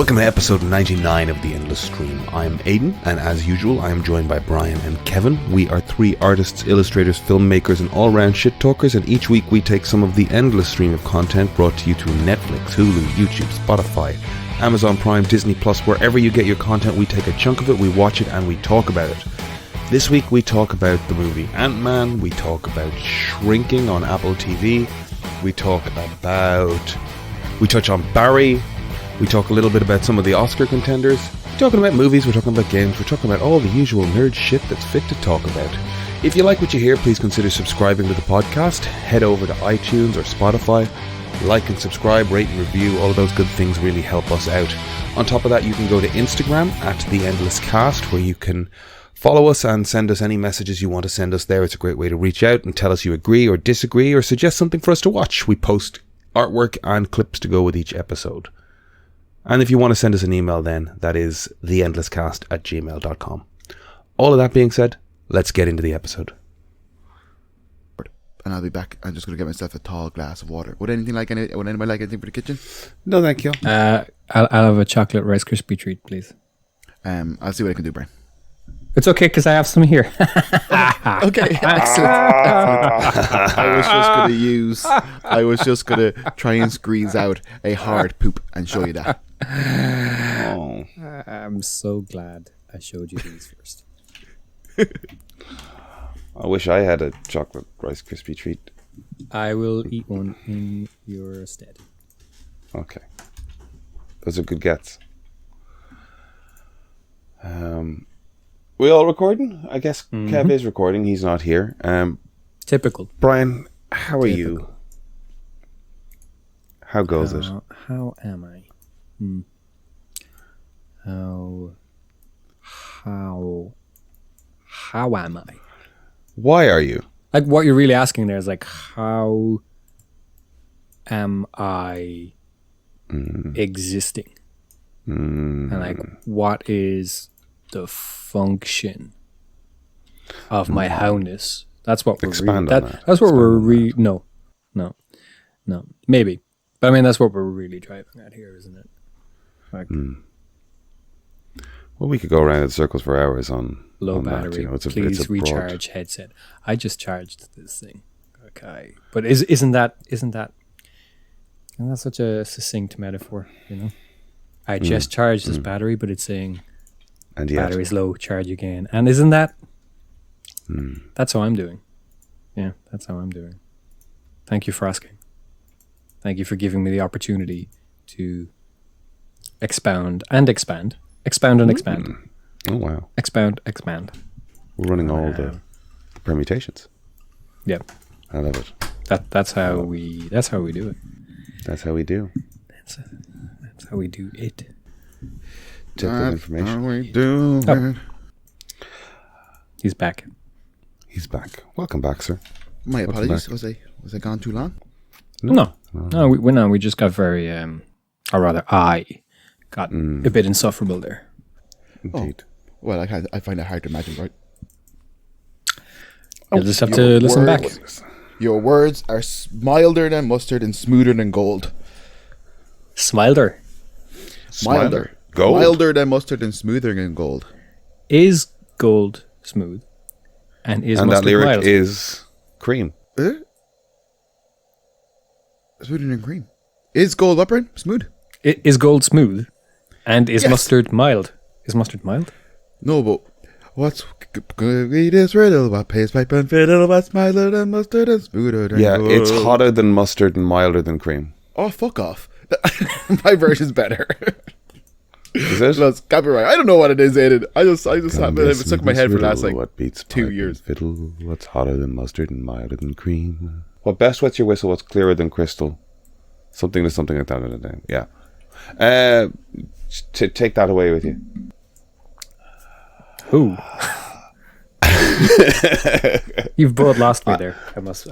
Welcome to episode 99 of The Endless Stream. I'm Aidan, and as usual, I am joined by Brian and Kevin. We are three artists, illustrators, filmmakers, and all-round shit talkers, and each week we take some of the endless stream of content brought to you through Netflix, Hulu, YouTube, Spotify, Amazon Prime, Disney Plus, wherever you get your content. We take a chunk of it, we watch it, and we talk about it. This week we talk about the movie Antman, we talk about shrinking on Apple TV, we touch on Barry, we talk a little bit about some of the Oscar contenders, we're talking about movies, we're talking about games, we're talking about all the usual nerd shit that's fit to talk about. If you like what you hear, please consider subscribing to the podcast. Head over to iTunes or Spotify, like and subscribe, rate and review, all of those good things really help us out. On top of that, you can go to Instagram at The Endless Cast, where you can follow us and send us any messages you want to send us there. It's a great way to reach out and tell us you agree or disagree or suggest something for us to watch. We post artwork and clips to go with each episode. And if you want to send us an email then, that is theendlesscast@gmail.com. All of that being said, let's get into the episode. And I'll be back. I'm just going to get myself a tall glass of water. Would anybody like anything for the kitchen? No, thank you. I'll have a chocolate Rice Krispie treat, please. I'll see what I can do, Brian. It's okay, because I have some here. Okay, excellent. I was just going to try and squeeze out a hard poop and show you that. Oh. I'm so glad I showed you these first. I wish I had a chocolate Rice Krispie treat. I will eat one in your stead. Okay. Those are good gets. We all recording? I guess Kev is recording. He's not here. Typical. Brian, how are you? How goes it? How am I? How am I? Why are you? Like, what you're really asking there is like, how am I existing? And like, what is the function of my howness? That's what we're expand on that. That's what we're no, maybe, but I mean that's what we're really driving at here, isn't it? Like, well, we could go around in circles for hours on low on battery. That, you know, Please recharge headset. I just charged this thing. Okay, but isn't that such a succinct metaphor? You know, I just charged this battery, but it's saying. And yet, battery's low, charge again. And isn't that? That's how I'm doing. Yeah, that's how I'm doing. Thank you for asking. Thank you for giving me the opportunity to expound and expand. Expound and expand. Oh, wow. Expound, expand. We're running all the permutations. Yeah. I love it. That's how we do it. That's how we do. That's how we do it. Tip of information. We do it. He's back. He's back. Welcome back, sir. My Welcome apologies. back. Was I gone too long? No. We just got very or rather I got a bit insufferable there. Indeed. Well, I find it hard to imagine, right? You'll just have to listen back. Your words are milder than mustard and smoother than gold. Smilder. Milder. Gold? Milder than mustard and smoother than gold. Is gold smooth? And is mustard that lyric mild? is cream. Smoother than cream. Is gold up, Brian? Smooth? Is gold smooth? And is Yes. mustard mild? Is mustard mild? No, but what's gonna be this riddle? What pays pipe and fiddle? What's milder than mustard and smoother than Yeah, gold? it's hotter than mustard and milder than cream. Oh, fuck off. My version's better. Is it? That's copyright. I don't know what it is, Aiden. I just have it stuck in my head for the last what beats 2 pipe years. and fiddle? What's hotter than mustard and milder than cream? What best wets your whistle? What's clearer than crystal? Something like that. Yeah. Take that away with you. Who? You've both lost me there.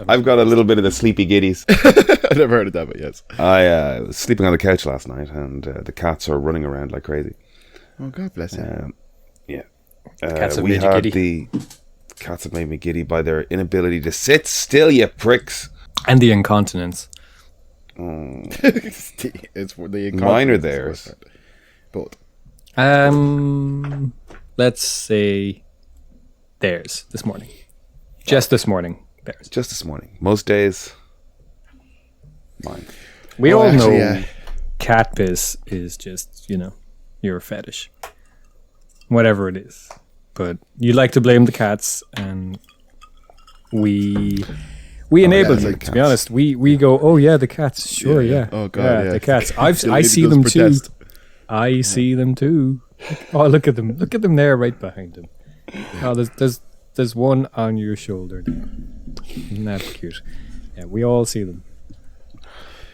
I've got a little bit of the sleepy giddies. I never heard of that, but yes. I was sleeping on the couch last night, and the cats are running around like crazy. Oh, God bless him. Yeah. Cats have we made you had giddy. the cats have made me giddy by their inability to sit still, you pricks. And the incontinence. It's for the Mine are theirs. Both. Let's say theirs this morning. Just this morning, theirs. Just this morning. Most days, mine. We all actually, know cat piss is just, your fetish. Whatever it is. But you like to blame the cats, and we enable you, to be honest. We go, oh yeah, the cats, sure, yeah. Oh god, the cats. I see them too. I see them too. Oh, look at them. Look at them there, right behind them. Oh, there's one on your shoulder there. Isn't that cute? Yeah, we all see them.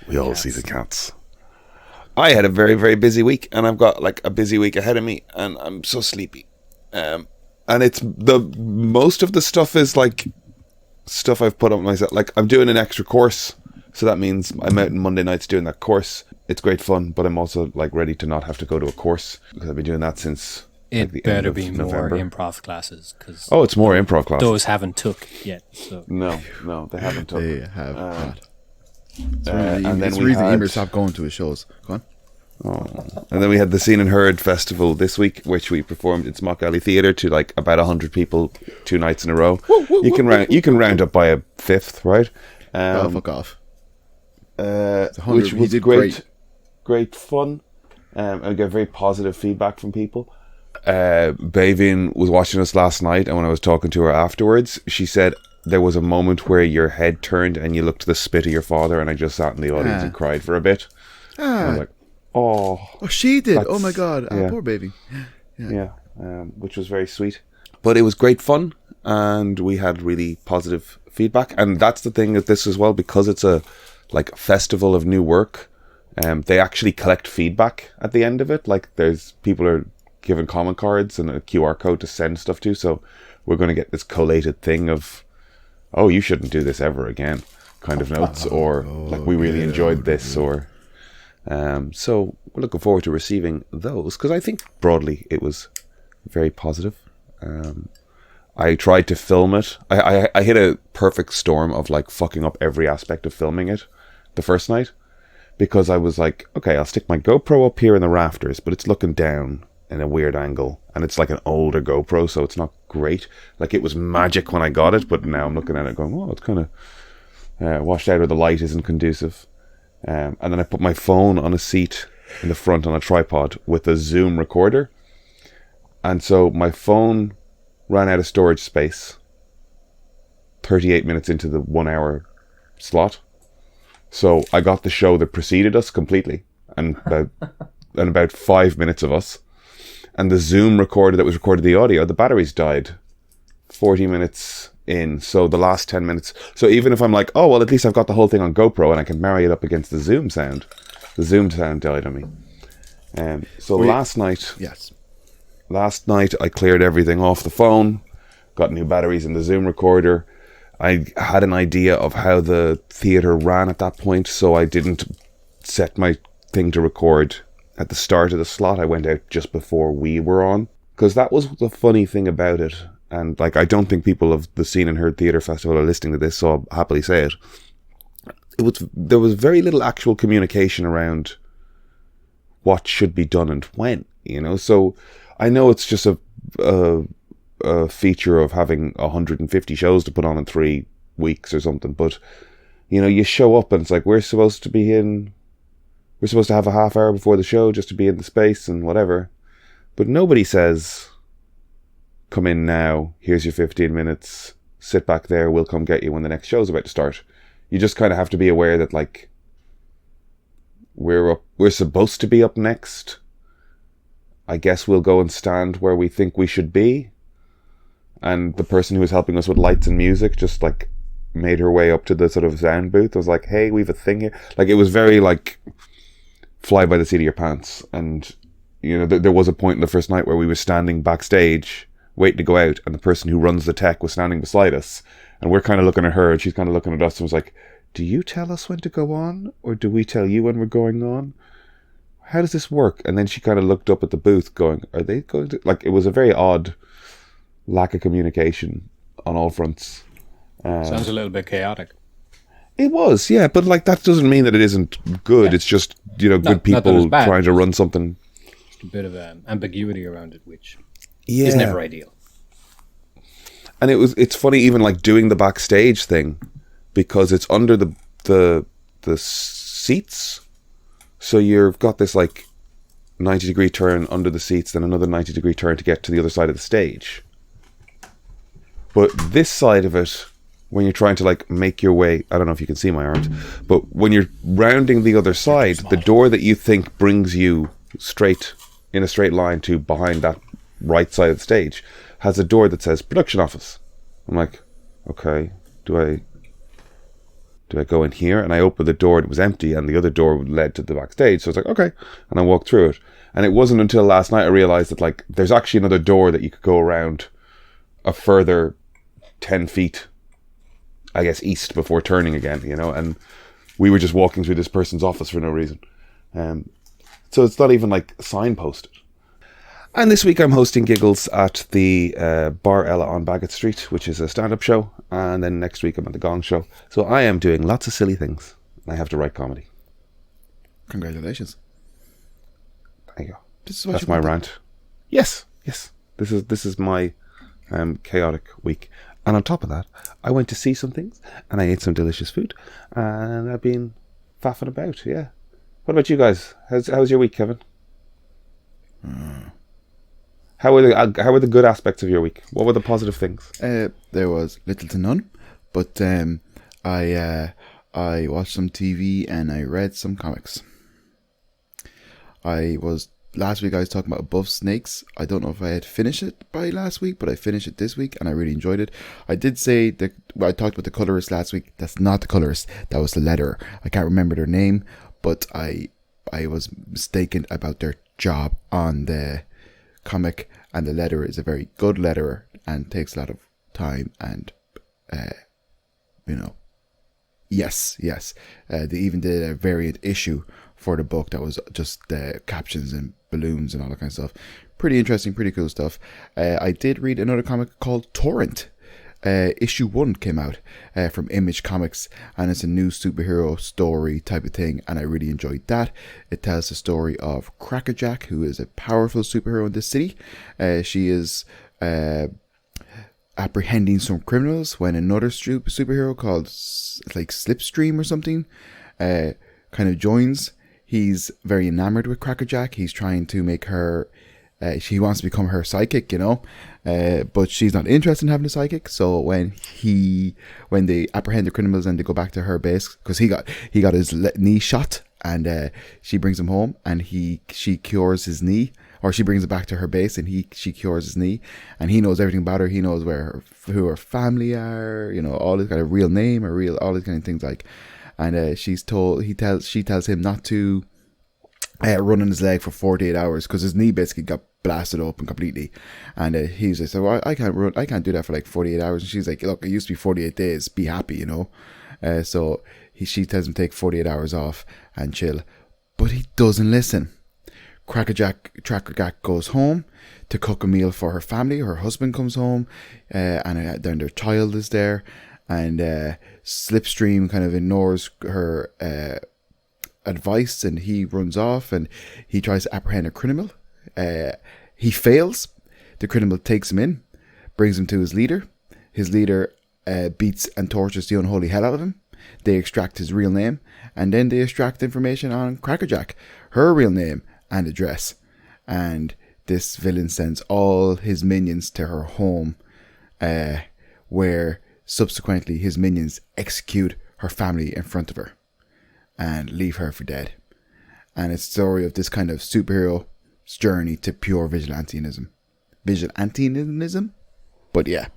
We all see the cats. I had a very, very busy week, and I've got like a busy week ahead of me, and I'm so sleepy. And it's most of the stuff is like stuff I've put up myself. Like I'm doing an extra course, so that means I'm out on Monday nights doing that course. It's great fun, but I'm also like ready to not have to go to a course because I've been doing that since. It the better end of be November. more improv classes because it's more improv classes. those haven't took yet. So. No, they haven't took. They have not. And then It's we the reason had- Emer stopped going to his shows. Go on. And then we had the Seen and Heard Festival this week, which we performed in Smock Alley Theatre to like about 100 people 2 nights in a row. You can round up by a fifth, right? Fuck off. Which was great fun. And we got very positive feedback from people. Bavian was watching us last night, and when I was talking to her afterwards, she said there was a moment where your head turned and you looked to the spit of your father, and I just sat in the audience and cried for a bit. I was like, oh, she did. Oh my god. yeah. Poor baby. Yeah, which was very sweet. But it was great fun, and we had really positive feedback. And that's the thing with this as well, because it's a like festival of new work. They actually collect feedback at the end of it. Like there's people are given comment cards and a QR code to send stuff to. So we're going to get this collated thing of, oh, you shouldn't do this ever again, kind of notes, or like we really enjoyed this, or. So we're looking forward to receiving those because I think broadly it was very positive. I tried to film it. I hit a perfect storm of like fucking up every aspect of filming it the first night because I was like, okay, I'll stick my GoPro up here in the rafters, but it's looking down in a weird angle, and it's like an older GoPro, so it's not great. Like it was magic when I got it, but now I'm looking at it going, oh, it's kind of washed out, or the light isn't conducive. And then I put my phone on a seat in the front on a tripod with a Zoom recorder. And so my phone ran out of storage space 38 minutes into the 1 hour slot. So I got the show that preceded us completely and about 5 minutes of us. And the Zoom recorder that was recorded the audio, the batteries died 40 minutes in, so the last 10 minutes. So even if I'm like, oh well, at least I've got the whole thing on GoPro and I can marry it up against the Zoom sound died on me. Last night I cleared everything off the phone, got new batteries in the Zoom recorder. I had an idea of how the theatre ran at that point, so I didn't set my thing to record at the start of the slot. I went out just before we were on, because that was the funny thing about it. And like, I don't think people of the Seen and Heard Theatre Festival are listening to this, so I'll happily say it. There was very little actual communication around what should be done and when, So I know it's just a feature of having 150 shows to put on in 3 weeks or something, but you show up and it's like we're supposed to have a half hour before the show just to be in the space and whatever, but nobody says, come in now, here's your 15 minutes, sit back there, we'll come get you when the next show's about to start. You just kind of have to be aware that like we're supposed to be up next. I guess we'll go and stand where we think we should be. And the person who was helping us with lights and music just like made her way up to the sort of sound booth. I was like, hey, we've a thing here. Like it was very like fly by the seat of your pants. And there was a point in the first night where we were standing backstage waiting to go out, and the person who runs the tech was standing beside us, and we're kind of looking at her and she's kind of looking at us and was like, do you tell us when to go on, or do we tell you when we're going on? How does this work? And then she kind of looked up at the booth going, are they going to, like, it was a very odd lack of communication on all fronts. Sounds a little bit chaotic. It was, yeah, but like that doesn't mean that it isn't good. Yeah. It's just, good people trying to run something a bit of ambiguity around it, which Yeah. is never ideal. And it's funny even like doing the backstage thing, because it's under the seats. So you've got this like 90-degree turn under the seats, then another 90-degree turn to get to the other side of the stage. But this side of it, when you're trying to like make your way, I don't know if you can see my arms, but when you're rounding the other side, the door that you think brings you straight in a straight line to behind that right side of the stage has a door that says production office. I'm like, okay, do I go in here? And I opened the door, it was empty, and the other door led to the backstage. So I was like, okay. And I walked through it. And it wasn't until last night I realized that like there's actually another door that you could go around a further 10 feet, I guess, east before turning again, you know. And we were just walking through this person's office for no reason. So it's not even like signposted. And this week I'm hosting giggles at the Bar Ella on Bagot Street, which is a stand-up show. And then next week I'm at the Gong Show. So I am doing lots of silly things. I have to write comedy. Congratulations. There you go. This is what That's my rant. Yes. This is my chaotic week. And on top of that, I went to see some things and I ate some delicious food. And I've been faffing about, yeah. What about you guys? How's your week, Kevin? How were the good aspects of your week? What were the positive things? There was little to none, but I watched some TV and I read some comics. Last week I was talking about Above Snakes. I don't know if I had finished it by last week, but I finished it this week and I really enjoyed it. I did say that I talked about the colorist last week. That's not the colorist. That was the letterer. I can't remember their name, but I was mistaken about their job on the comic, and the letterer is a very good letterer and takes a lot of time and yes, they even did a variant issue for the book that was just captions and balloons and all that kind of stuff. Pretty interesting, pretty cool stuff. I did read another comic called Torrent. Issue 1 came out from Image Comics, and it's a new superhero story type of thing, and I really enjoyed that. It tells the story of Crackerjack, who is a powerful superhero in this city. She is apprehending some criminals when another superhero called like Slipstream or something kind of joins. He's very enamored with Crackerjack. He's trying to make her she wants to become her psychic, you know, but she's not interested in having a psychic. So when they apprehend the criminals and they go back to her base, because he got his knee shot, and she brings him home and she cures his knee, or she brings it back to her base and she cures his knee, and he knows everything about her. He knows who her family are, you know, all this kind of real name or all these kind of things like, and she tells him not to run on his leg for 48 hours because his knee basically got blasted open completely, and he's like, well, I can't do that for like 48 hours, and she's like, look, it used to be 48 days, be happy, you know. So she tells him to take 48 hours off and chill, but he doesn't listen. Crackerjack goes home to cook a meal for her family. Her husband comes home, and then their child is there, and Slipstream kind of ignores her advice, and he runs off and he tries to apprehend a criminal. He fails. The criminal takes him in, brings him to his leader. His leader beats and tortures the unholy hell out of him. They extract his real name, and then they extract information on Crackerjack, her real name and address. And this villain sends all his minions to her home, where subsequently his minions execute her family in front of her and leave her for dead. And it's the story of this kind of superhero's journey to pure vigilantism. But yeah,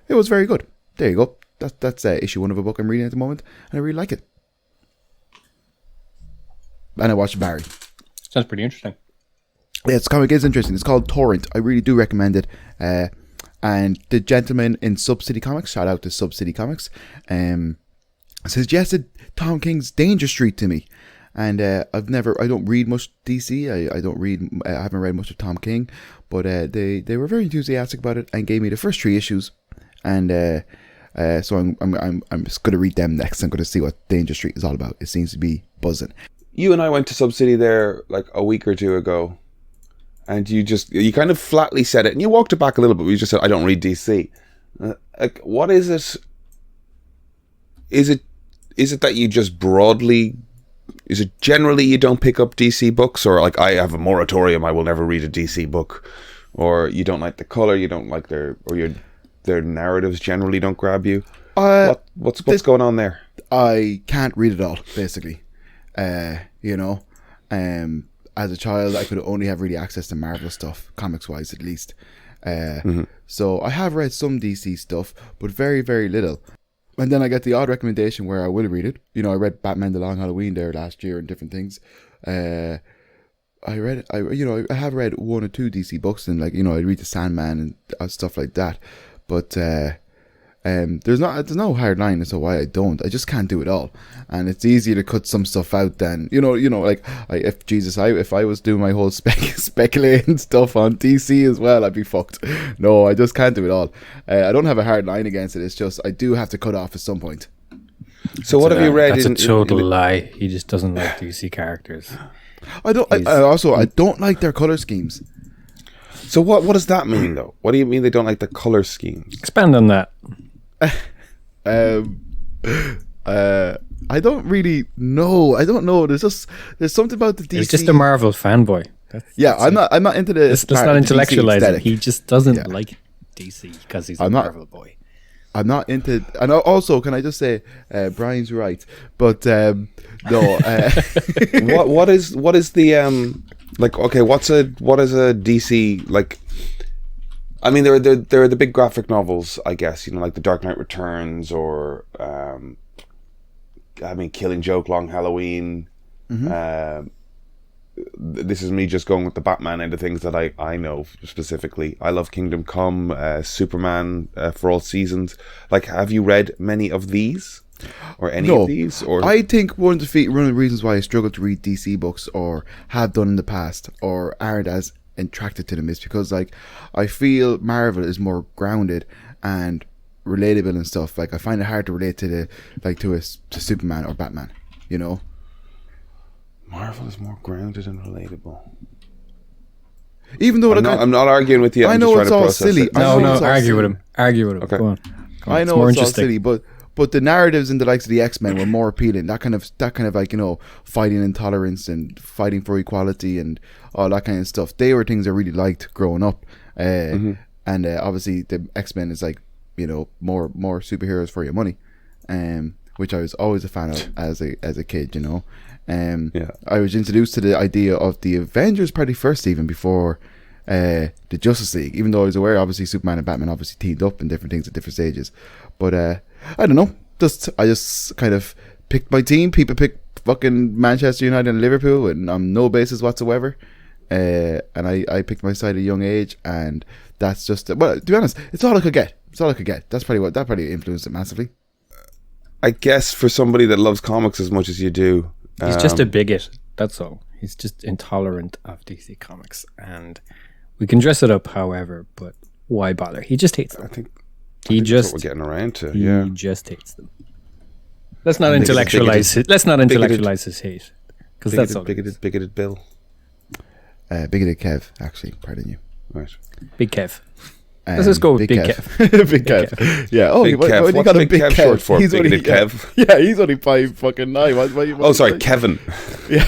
it was very good. There you go. That's issue 1 of a book I'm reading at the moment, and I really like it. And I watched Barry. Sounds pretty interesting. Yeah, this comic is interesting. It's called Torrent. I really do recommend it. And the gentleman in Subcity Comics, shout out to Subcity Comics, suggested Tom King's Danger Street to me. And I don't read much DC. I haven't read much of Tom King, but they were very enthusiastic about it and gave me the first 3 issues. And so I'm just going to read them next. I'm going to see what Danger Street is all about. It seems to be buzzing. You and I went to Subcity there like a week or 2 ago, and you kind of flatly said it, and you walked it back a little bit. You just said, "I don't read DC." Like, what is it? Is it that you just broadly? Is it generally you don't pick up DC books, or like I have a moratorium, I will never read a DC book, or you don't like the color, you don't like their narratives generally don't grab you? What's going on there? I can't read it all, basically. You know, as a child, I could only have really access to Marvel stuff, comics wise at least. So I have read some DC stuff, but very, very little. And then I get the odd recommendation where I will read it. You know, I read Batman: The Long Halloween there last year and different things. I have read one or two DC books, and like, you know, I read the Sandman and stuff like that. But there's no hard line as to why I don't. I just can't do it all, and it's easier to cut some stuff out than like if I was doing my whole speculating stuff on DC as well, I'd be fucked. No, I just can't do it all. I don't have a hard line against it. It's just I do have to cut off at some point. So what have you read? That's a total lie. He just doesn't like DC characters. I don't. I don't like their color schemes. So what does that mean though? What do you mean they don't like the color schemes? Expand on that. I don't really know. I don't know. There's something about the DC. He's just a Marvel fanboy. I'm not into the. Let's not intellectualize it. He just doesn't like DC because he's a Marvel boy. I'm not into. And also, can I just say, Brian's right, but no. What is the like? Okay, what is a DC like? I mean, there are the big graphic novels, I guess, you know, like The Dark Knight Returns, or Killing Joke, Long Halloween. This is me just going with the Batman end of things that I know specifically. I love Kingdom Come, Superman for All Seasons. Like, have you read many of these? Or any of these? Or I think one of the reasons why I struggle to read DC books, or have done in the past, or aren't as attracted to them, is because like I feel Marvel is more grounded and relatable and stuff. Like I find it hard to relate to Superman or Batman, you know. Marvel is more grounded and relatable. Even though I'm not arguing with you. I know it's all silly. Argue with him. Okay. Go on. I know it's all silly, but the narratives in the likes of the X-Men were more appealing. That kind of like, you know, fighting intolerance and fighting for equality and all that kind of stuff. They were things I really liked growing up. And obviously the X-Men is like, you know, more superheroes for your money, which I was always a fan of as a kid, you know. I was introduced to the idea of the Avengers probably first, even before the Justice League, even though I was aware obviously Superman and Batman obviously teamed up in different things at different stages. But I don't know, I just kind of picked my team. People picked fucking Manchester United and Liverpool, and on no basis whatsoever. And I picked my side at a young age, and that's just, well, to be honest, it's all I could get. That's probably influenced it massively. I guess for somebody that loves comics as much as you do, he's just a bigot. That's all. He's just intolerant of DC Comics, and we can dress it up, however. But why bother? He just hates them. I think that's what we're getting around to. He just hates them. Let's not intellectualize it. Let's not intellectualize his hate, because that's all. Bigoted Bill. Bigoted Kev, actually. Pardon you. Right. Big Kev. Let's just go with Big Kev. Big Kev. Yeah. Oh, Big Kev. What's Big Kev short for? He's Bigoted Kev. Yeah, he's only 5'9". Oh, sorry, Kevin. Yeah.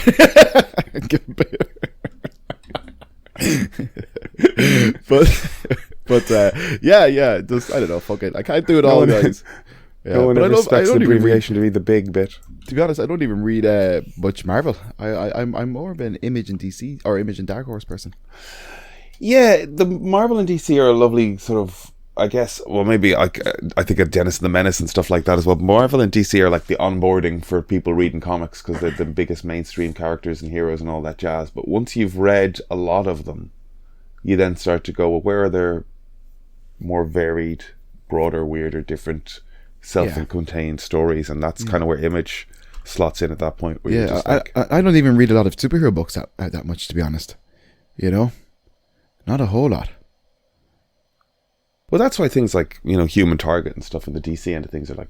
but yeah. Just, I don't know. Fuck it. I can't do it all, guys. Yeah, no one ever expects the abbreviation to be the big bit. To be honest, I don't even read much Marvel. I'm more of an Image and DC or Image and Dark Horse person. Yeah, the Marvel and DC are a lovely sort of, I guess, well, maybe I think of Dennis and the Menace and stuff like that as well. Marvel and DC are like the onboarding for people reading comics, because they're the biggest mainstream characters and heroes and all that jazz. But once you've read a lot of them, you then start to go, well, where are there more varied, broader, weirder, different, self-contained stories? And that's kind of where Image slots in at that point. Where you're just like, I don't even read a lot of superhero books that much, to be honest. You know? Not a whole lot. Well, that's why things like, you know, Human Target and stuff in the DC end of things are like...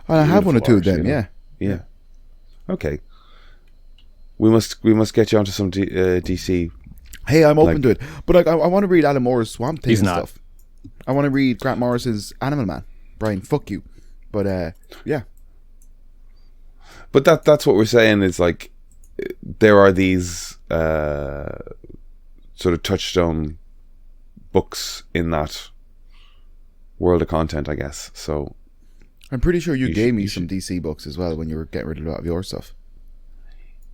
I have one or two of them, Yeah. Okay. We must get you onto some DC Hey, I'm open Like- to it, but like, I want to read Alan Moore's Swamp Thing He's and not. stuff. I want to read Grant Morrison's Animal Man. Brian, fuck you. But yeah, But that's what we're saying is like there are these sort of touchstone books in that world of content, I guess. So I'm pretty sure you gave me you some DC books as well when you were getting rid of a lot of your stuff.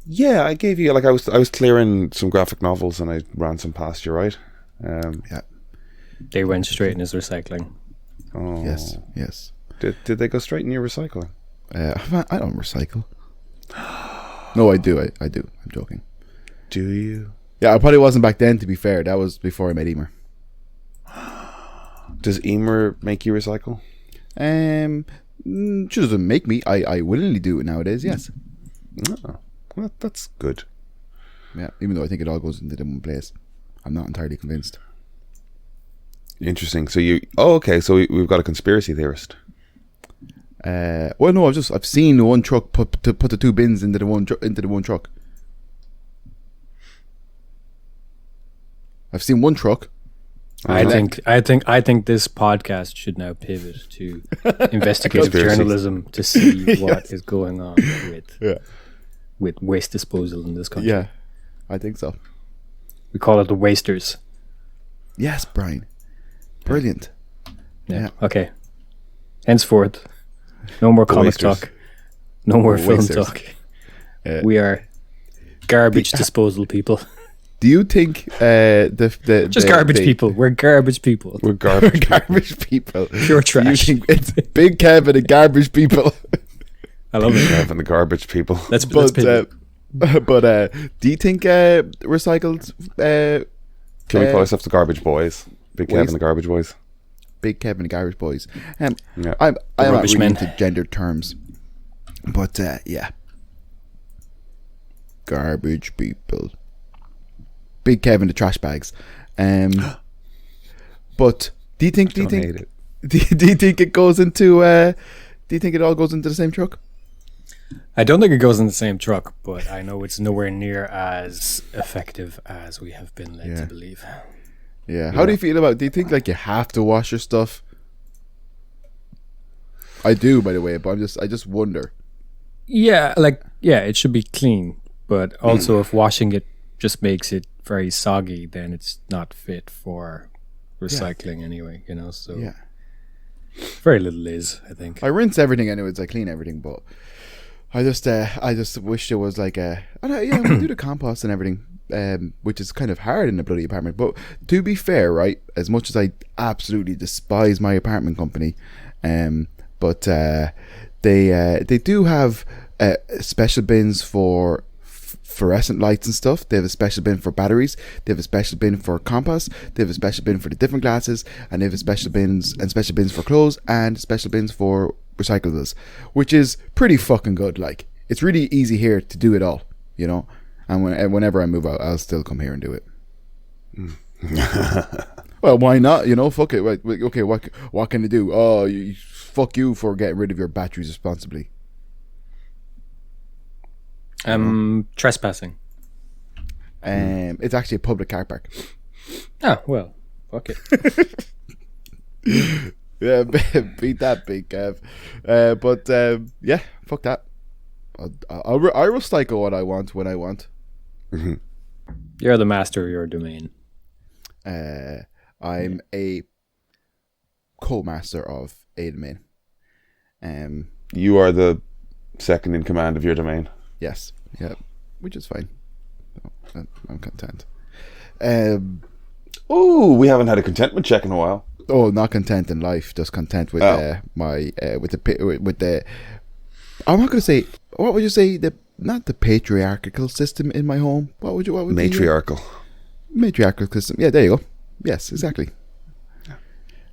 yeah, I gave you like I was clearing some graphic novels and I ran some past you, right? Yeah. They went straight in his recycling. Oh, Yes. Did they go straight in your recycling? I don't recycle. No, I do. I do. I'm joking. Do you? Yeah, I probably wasn't back then. To be fair, that was before I met Emer. Does Emer make you recycle? She doesn't make me. I willingly do it nowadays. Yes. Oh, well, that's good. Yeah. Even though I think it all goes into the one place, I'm not entirely convinced. Interesting. So you? Oh, okay. So we've got a conspiracy theorist. Well, no, I've seen the one truck put the two bins into the one truck. I've seen one truck. I think this podcast should now pivot to investigative Conspiracies. journalism to see what is going on Yeah. with waste disposal in this country. Yeah, I think so. We call it the wasters. Yes, Brian. Brilliant. Yeah. Okay. Henceforth, no more comic wasters. talk. No more film wasters. talk. Uh, We are garbage disposal people. Do you think Just garbage people. We're garbage people. We're garbage. garbage people? Pure Do you trash. think it's Big Kevin and garbage people? I love it. Having the garbage people. Let's but pivot. do you think recycled Can we call ourselves the garbage boys? Big Kevin waste- the garbage boys. Big Kevin and garbage boys? Yeah. I'm not rubbish really men. into gendered terms, but yeah, garbage people. Big Kevin the trash bags. But do you think? Don't hate it. Do you think it goes into? Do you think it all goes into the same truck? I don't think it goes in the same truck, but I know it's nowhere near as effective as we have been led to believe. Yeah. How do you feel about? Do you think like you have to wash your stuff? I do, by the way, but I just wonder. Yeah, it should be clean, but also if washing it just makes it very soggy, then it's not fit for recycling anyway, so Yeah. very little is, I think. I rinse everything anyways. I clean everything, but I just wish there was like a. And we do the compost and everything, which is kind of hard in a bloody apartment. But to be fair, right, as much as I absolutely despise my apartment company, but they do have special bins for fluorescent lights and stuff. They have a special bin for batteries. They have a special bin for compost. They have a special bin for the different glasses, and they have special bins for clothes and special bins for recyclables, which is pretty fucking good. Like, it's really easy here to do it all, And whenever I move out, I'll still come here and do it. Well, why not? Fuck it. Right, okay, what can I do? Oh, fuck you for getting rid of your batteries responsibly. Trespassing. It's actually a public car park. Oh, well, fuck it. Yeah, beat that, Big Kev. But yeah, fuck that. I recycle what I want when I want. You're the master of your domain. I'm a co-master of a domain. You are the second in command of your domain. Yes, yeah, which is fine. I'm content. Oh, we haven't had a contentment check in a while. Oh, not content in life, just content with my with the. I'm not going to say. What would you say? Not the patriarchal system in my home. What would Matriarchal. Matriarchal system. Yeah, there you go. Yes, exactly.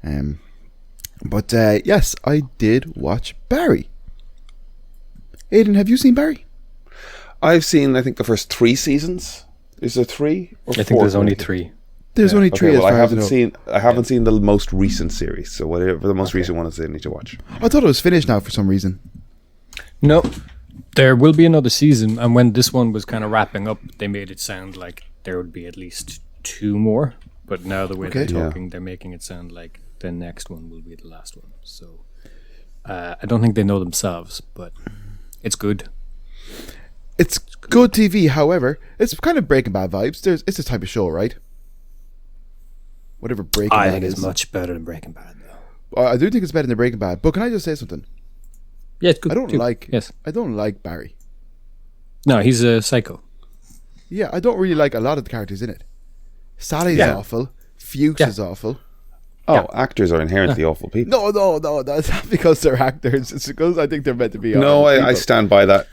But yes, I did watch Barry. Aidan, have you seen Barry? I've seen, I think, the first 3 seasons. Is there 3 or 4? I think there's only 3. There's only 3. Okay, well, as I far as haven't know. seen. I haven't seen the most recent series. So whatever the most recent one is, I need to watch. I thought it was finished now for some reason. No, there will be another season, and when this one was kind of wrapping up, they made it sound like there would be at least 2 more. But now the way Okay. they're talking, they're making it sound like the next one will be the last one. So I don't think they know themselves, but it's good. It's good TV. However, it's kind of Breaking Bad vibes. It's a type of show, right? Whatever Breaking I Bad think is. it's much better than Breaking Bad, though. I do think it's better than Breaking Bad. But can I just say something? Yeah, it's good. I don't too. like. Yes. I don't like Barry. No, he's a psycho. Yeah, I don't really like a lot of the characters in it. Sally's awful. Fuchs is awful. Oh, actors are inherently awful people. No. That's not because they're actors. It's because I think they're meant to be. No, awful I people. stand by that.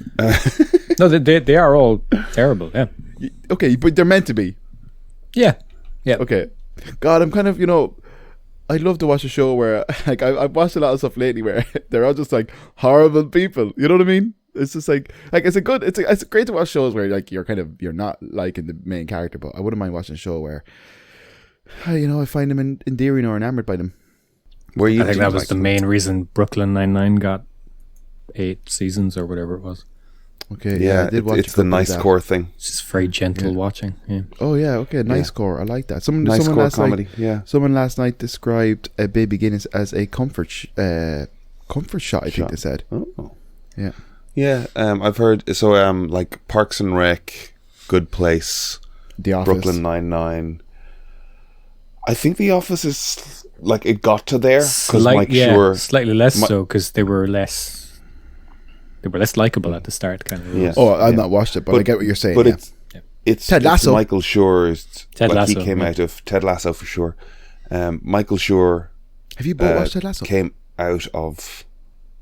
No, they are all terrible. Yeah. Okay, but they're meant to be. Yeah. Yeah. Okay. God, I'm kind of, I'd love to watch a show where, like, I've watched a lot of stuff lately where they're all just, like, horrible people. You know what I mean? It's just, like it's great to watch shows where, like, you're not liking the main character, but I wouldn't mind watching a show where, I find them endearing or enamored by them. Where you I think do that was like the them? main reason Brooklyn Nine-Nine got 8 seasons or whatever it was. Okay, Yeah, I did watch it's a the couple of nice that. core thing. It's just very gentle watching. Yeah. Oh, yeah, okay, nice core. I like that. Nice someone core last comedy. Night, Yeah. someone last night described Baby Guinness as a comfort shot, I think they said. Oh. Yeah. Yeah, I've heard, so like Parks and Rec, Good Place, The Office. Brooklyn Nine-Nine. I think The Office is, like, it got to there because Mike Schur... Slightly less so because they were less likable at the start, kind of. Yeah. Oh, I've not watched it, but I get what you're saying. But yeah. it's Ted Lasso. Michael Schur's... Ted like, Lasso, he came yeah. out of Ted Lasso for sure. Michael Schur Have you both watched Ted Lasso? came out of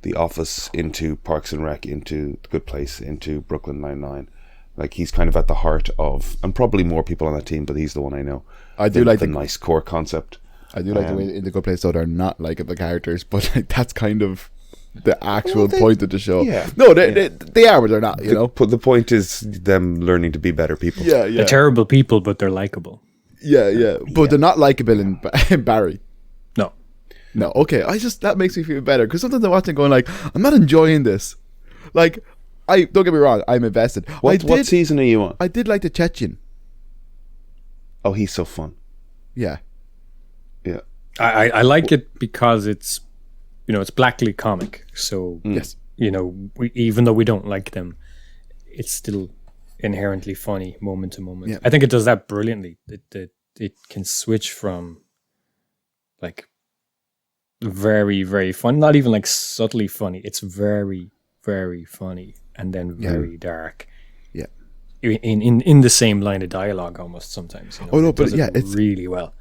The Office into Parks and Rec, into The Good Place, into Brooklyn Nine-Nine. Like, he's kind of at the heart of, and probably more people on that team, but he's the one I know. I do like the the nice core concept. I do like the way in The Good Place, though, they're not likable characters, but like, that's kind of the actual point of the show. yeah. No, they are, but they're not, you know? But the point is them learning to be better people. Yeah, They're terrible people, but they're likable. Yeah. But they're not likable in Barry. No. No, okay. That makes me feel better, because sometimes I'm watching going like, I'm not enjoying this. Like, don't get me wrong, I'm invested. What season are you on? I did like the Chechen. Oh, he's so fun. Yeah. Yeah. I like it because it's, it's blackly comic. So, Yes. even though we don't like them, it's still inherently funny moment to moment. Yeah. I think it does that brilliantly. It can switch from like very, very fun, not even like subtly funny. It's very, very funny and then very dark. Yeah. In the same line of dialogue almost sometimes. Oh, no, It but does it yeah, it's- really well.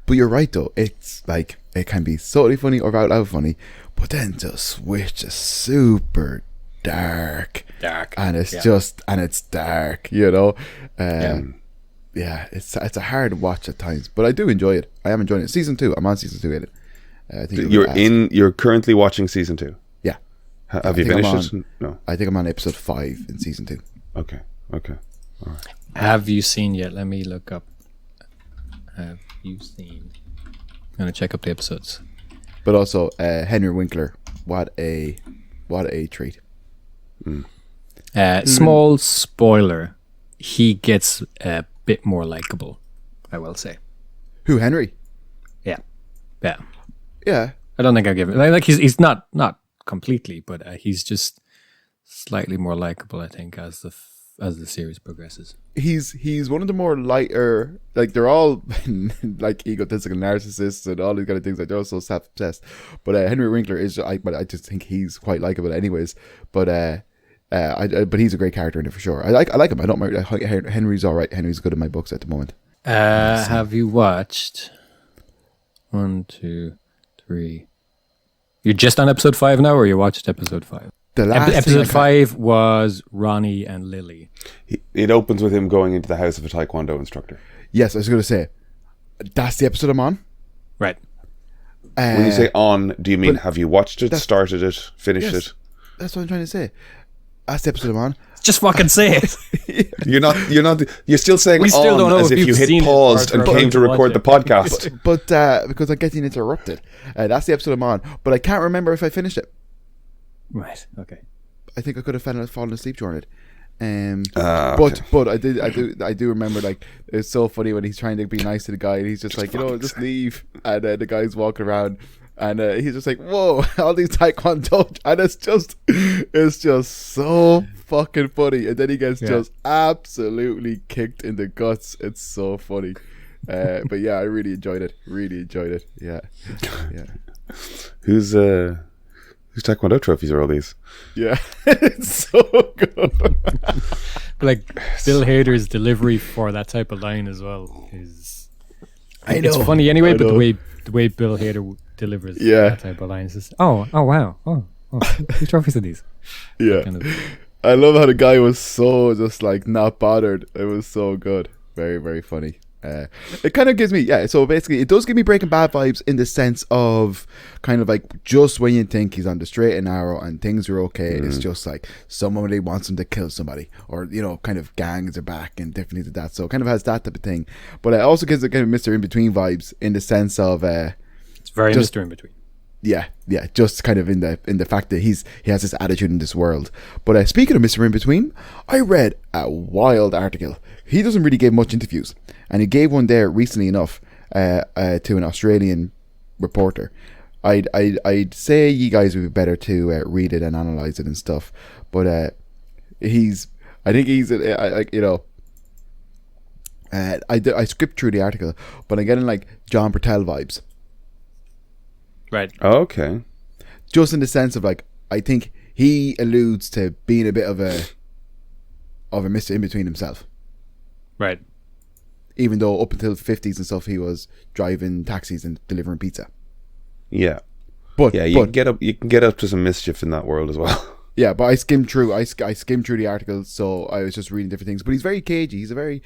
But you're right, though. It's like, it can be totally funny or out loud funny, but then just switch to super dark. Dark. And it's Yeah. it's dark, Yeah, it's a hard watch at times, but I do enjoy it. I am enjoying it. Season 2, I'm on season 2 in it. I think You're currently watching season 2. Yeah. Have you think I'm finished it? No. I think I'm on episode 5 in season 2. Okay. Have you seen yet? Let me look up. Have you seen? I'm gonna check up the episodes. But also, Henry Winkler, what a treat. Small spoiler: he gets a bit more likable. I will say. Who, Henry? Yeah. Yeah. I don't think I give it. Like he's not completely, but he's just slightly more likable. I think as the series progresses. He's one of the more lighter, like they're all like egotistical narcissists and all these kind of things. Like they're all so self-obsessed. But Henry Winkler but I just think he's quite likable, anyways. But but he's a great character in it for sure. I like him. I don't mind. Henry's all right. Henry's good in my books at the moment. Have you watched 1, 2, 3? You're just on episode 5 now, or you watched episode 5? The last Episode 5 was Ronnie and Lily. It opens with him going into the house of a taekwondo instructor. Yes, I was going to say that's the episode I'm on. Right. When you say on, do you mean have you watched it, started it, finished Yes, it? that's what I'm trying to say. That's the episode I'm on. Just fucking say it. You're still saying We still on don't know as if if you you've hit seen it paused or and came to watched record the it. podcast. But because I'm getting interrupted, that's the episode I'm on. But I can't remember if I finished it. Right. Okay. I think I could have fallen asleep during it. But I do remember, like, it's so funny when he's trying to be nice to the guy and he's just like, just leave, and the guy's walking around and he's just like, whoa, all these taekwondo, and it's just so fucking funny, and then he gets just absolutely kicked in the guts. It's so funny. But yeah, I really enjoyed it. Yeah. Whose taekwondo trophies are all these? Yeah. It's so good. Like Bill Hader's delivery for that type of line as well is. I know. It's funny anyway, but the way Bill Hader delivers that type of line is just, oh wow, whose trophies are these? Yeah. Kind of. I love how the guy was so just like not bothered. It was so good. Very, very funny. It kind of gives me, so basically it does give me Breaking Bad vibes in the sense of kind of like just when you think he's on the straight and narrow and things are okay, it's just like somebody wants him to kill somebody, or kind of gangs are back and different things like that. So it kind of has that type of thing, but it also gives it kind of Mr. In Between vibes in the sense of it's very just, Mr. In Between. Yeah, just kind of in the fact that he has this attitude in this world. But speaking of Mr. In Between, I read a wild article. He doesn't really give much interviews, and he gave one there recently enough to an Australian reporter. I'd say you guys would be better to read it and analyze it and stuff. But I think he's I skipped through the article, but I'm getting like John Pertell vibes. Right. Okay. Just in the sense of like, I think he alludes to being a bit of a Mr. In Between himself. Right. Even though up until the 50s and stuff, he was driving taxis and delivering pizza. Yeah. But you can get up to some mischief in that world as well. Yeah, but I skimmed through the article, so I was just reading different things. But he's very cagey. He doesn't really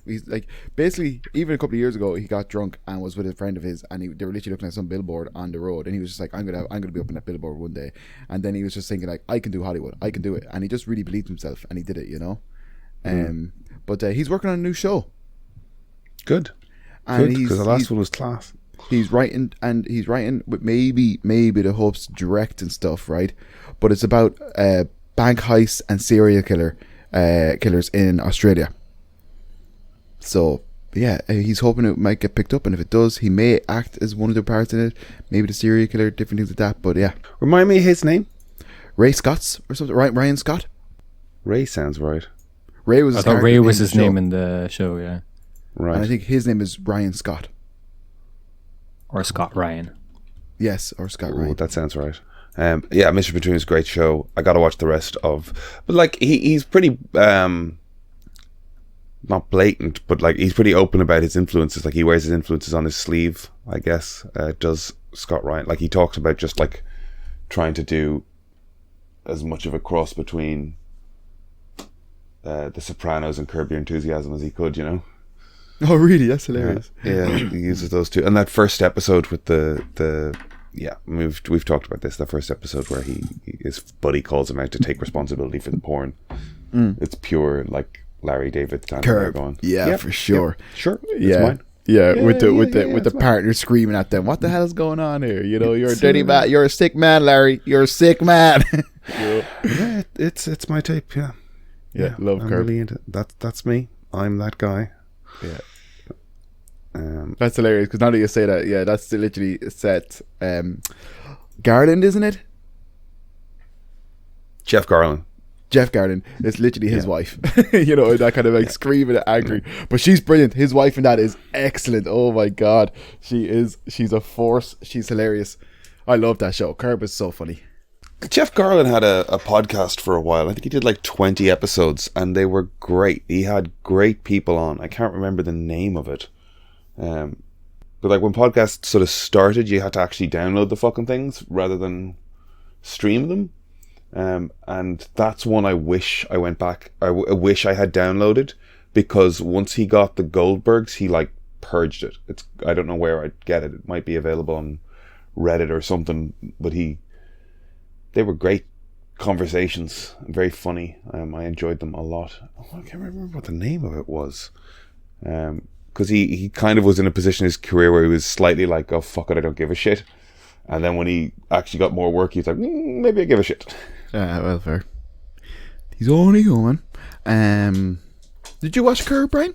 he's like, basically, even a couple of years ago, he got drunk and was with a friend of his, and they were literally looking at some billboard on the road, and he was just like, I'm gonna be up in that billboard one day. And then he was just thinking like, I can do Hollywood, I can do it, and he just really believed himself, and he did it, But he's working on a new show. Good. Because the last one was class. He's writing with maybe the hopes to direct and stuff, right? But it's about bank heists and serial killers in Australia. So yeah, he's hoping it might get picked up, and if it does, he may act as one of the parts in it. Maybe the serial killer, different things like that. But yeah, remind me his name. Ray Scott's or something. Ryan Scott. Ray sounds right. Ray was. I thought Ray was his name in the show. Yeah. Right. And I think his name is Ryan Scott. Or Scott Ryan. Yes, or Scott Ryan. That sounds right. Mr. Between is a great show. I got to watch the rest of... But, like, he's pretty... not blatant, but, like, he's pretty open about his influences. Like, he wears his influences on his sleeve, I guess, does Scott Ryan. Like, he talks about just, like, trying to do as much of a cross between The Sopranos and Curb Your Enthusiasm as he could, Oh, really? That's hilarious. Yeah, he uses those two. And that first episode with we've talked about this. That first episode where his buddy calls him out to take responsibility for the porn. It's pure like Larry David kind of going. Yeah, for sure. Yep, sure. Yeah. It's mine. Yeah, with the partner screaming at them, "What the hell is going on here? You're a dirty man. You're a sick man, Larry. You're a sick man." Yeah, it's my tape. Yeah, love Curb. Really into it. That's me. I'm that guy. Yeah. That's hilarious because now that you say that, that's literally set Garland, isn't it? Jeff Garland. It's literally his wife. That kind of like screaming and angry, but she's brilliant. His wife and that is excellent. Oh my god, she's a force. She's hilarious. I love that show. Curb is so funny. Jeff Garland had a podcast for a while. I think he did like 20 episodes and they were great. He had great people on. I can't remember the name of it. But like when podcasts sort of started, you had to actually download the fucking things rather than stream them. And that's one I wish I went back. I wish I had downloaded, because once he got the Goldbergs, he like purged it. I don't know where I'd get it. It might be available on Reddit or something, but they were great conversations, very funny. I enjoyed them a lot. I can't remember what the name of it was. Because he kind of was in a position in his career where he was slightly like, oh, fuck it, I don't give a shit. And then when he actually got more work, he's like, maybe I give a shit. Well, fair. He's only human. Did you watch Curb, Brian?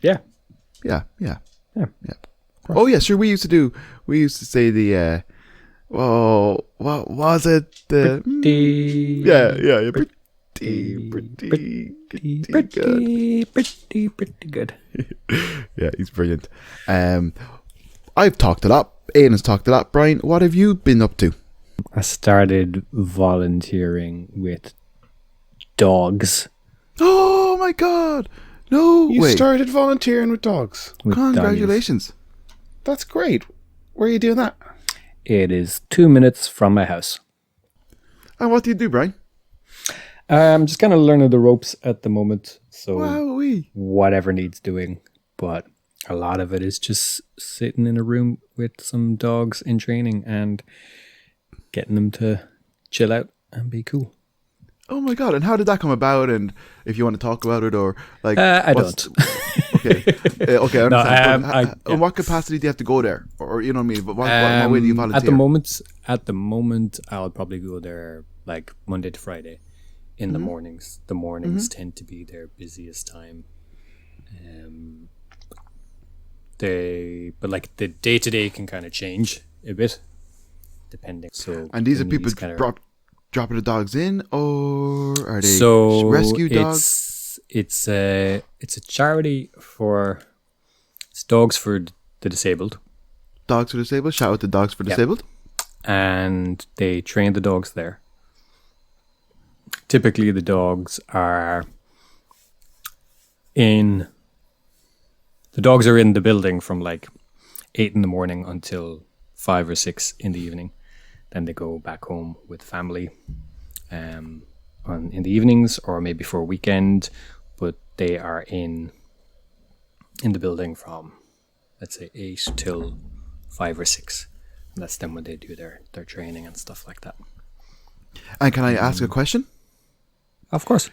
Yeah. Yeah. Yeah. Oh yeah, sure. We used to say the. Well, what was it? The yeah. Pretty good. Yeah, he's brilliant. I've talked a lot. Aidan has talked a lot. Brian, what have you been up to? I started volunteering with dogs. Oh my God! No You way! started volunteering with dogs. With Congratulations! That's great. Where are you doing that? doggies. It is 2 minutes from my house. And what do you do, Brian? I'm just kind of learning the ropes at the moment. So Wowee! whatever needs doing. But a lot of it is just sitting in a room with some dogs in training and getting them to chill out and be cool. Oh my God! And how did that come about? And if you want to talk about it, or like, I what's- don't. Okay, okay, I understand. No, in what capacity do you have to go there, or you know what I mean? But what way do you volunteer? At the moment, I'll probably go there like Monday to Friday in the mornings. The mornings tend to be their busiest time. But like the day to day can kind of change a bit, depending. So And these are the people needs kinda- dropping the dogs in, or are they so rescue dogs? It's a charity for it's dogs for the disabled, Dogs for Disabled. Shout out to Dogs for Disabled. and they train the dogs there. Typically, the dogs are in the building from like 8 in the morning until 5 or 6 in the evening. Then they go back home with family in the evenings or maybe for a weekend. But they are in the building from, let's say, 8 till 5 or 6. And that's then when they do their training and stuff like that. And can I ask a question? Of course.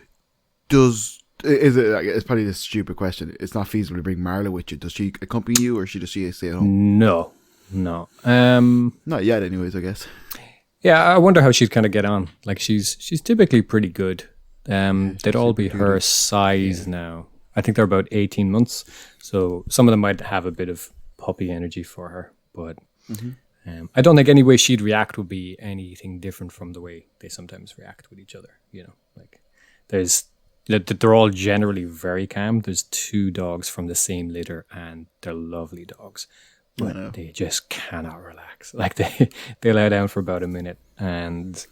It's probably a stupid question. It's not feasible to bring Marla with you. Does she accompany you, or does she stay at home? No. Not yet, anyways. I guess. Yeah, I wonder how she'd kind of get on. Like she's typically pretty good. They'd all be her size now. I think they're about 18 months. So some of them might have a bit of puppy energy for her, but I don't think any way she'd react would be anything different from the way they sometimes react with each other. You know, like they're all generally very calm. There's 2 dogs from the same litter, and they're lovely dogs. But they just cannot relax. Like they lie down for about a minute and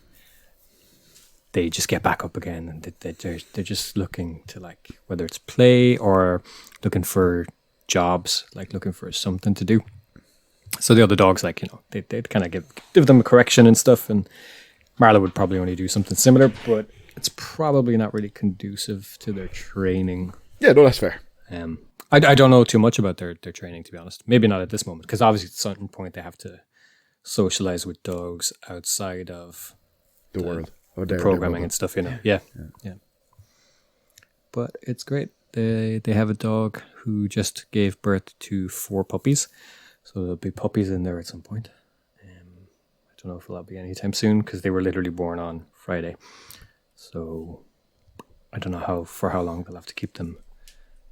they just get back up again, and they're just looking to, like, whether it's play or looking for jobs, like looking for something to do. So the other dogs, like, you know, they'd kind of give them a correction and stuff, and Marla would probably only do something similar, but it's probably not really conducive to their training. Yeah, no, that's fair. I don't know too much about their training, to be honest. Maybe not at this moment, because obviously at a certain point they have to socialize with dogs outside of The world. the programming and stuff, you know. Yeah. But it's great. They have a dog who just gave birth to 4 puppies, so there'll be puppies in there at some point. I don't know if it'll be anytime soon, because they were literally born on Friday. So I don't know for how long they'll have to keep them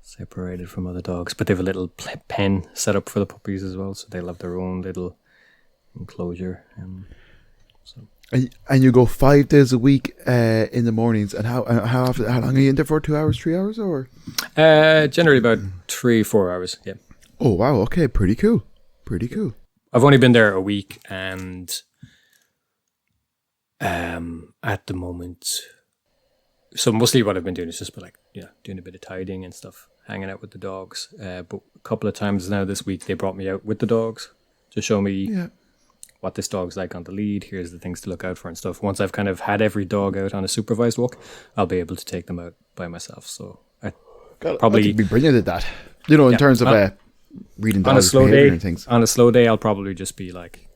separated from other dogs, but they have a little pen set up for the puppies as well, so they'll have their own little enclosure. And you go 5 days a week in the mornings. And how long are you in there for? 2 hours, 3 hours, or? Generally about 3-4 hours. Yeah. Oh wow! Okay, pretty cool. I've only been there a week, and at the moment, so mostly what I've been doing is just doing a bit of tidying and stuff, hanging out with the dogs. But a couple of times now this week, they brought me out with the dogs to show me what this dog's like on the lead. Here's the things to look out for and stuff. Once I've kind of had every dog out on a supervised walk, I'll be able to take them out by myself. So I think be brilliant at that. You know, in terms of reading dogs' behavior and things. On a slow day, I'll probably just be like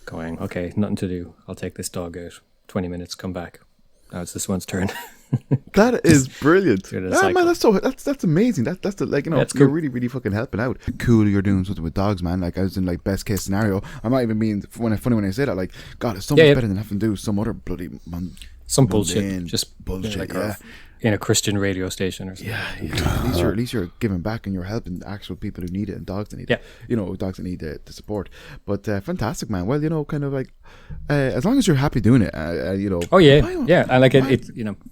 going, okay, nothing to do. I'll take this dog out. 20 minutes, come back. Now it's this one's turn. That is brilliant. Man, that's amazing. That's That's you're cool. really, really fucking helping out. Cool, you're doing something with dogs, man. Like, I was in, like, best case scenario. I'm not even being funny when I say that. Like, God, it's so much better than having to do some other bloody some bullshit, mundane just bullshit, like yeah. in a Christian radio station or something. Yeah. At least you're giving back and you're helping actual people who need it and dogs that need it. Dogs that need the support. But fantastic, man. Well, kind of like as long as you're happy doing it, Oh yeah. And like it,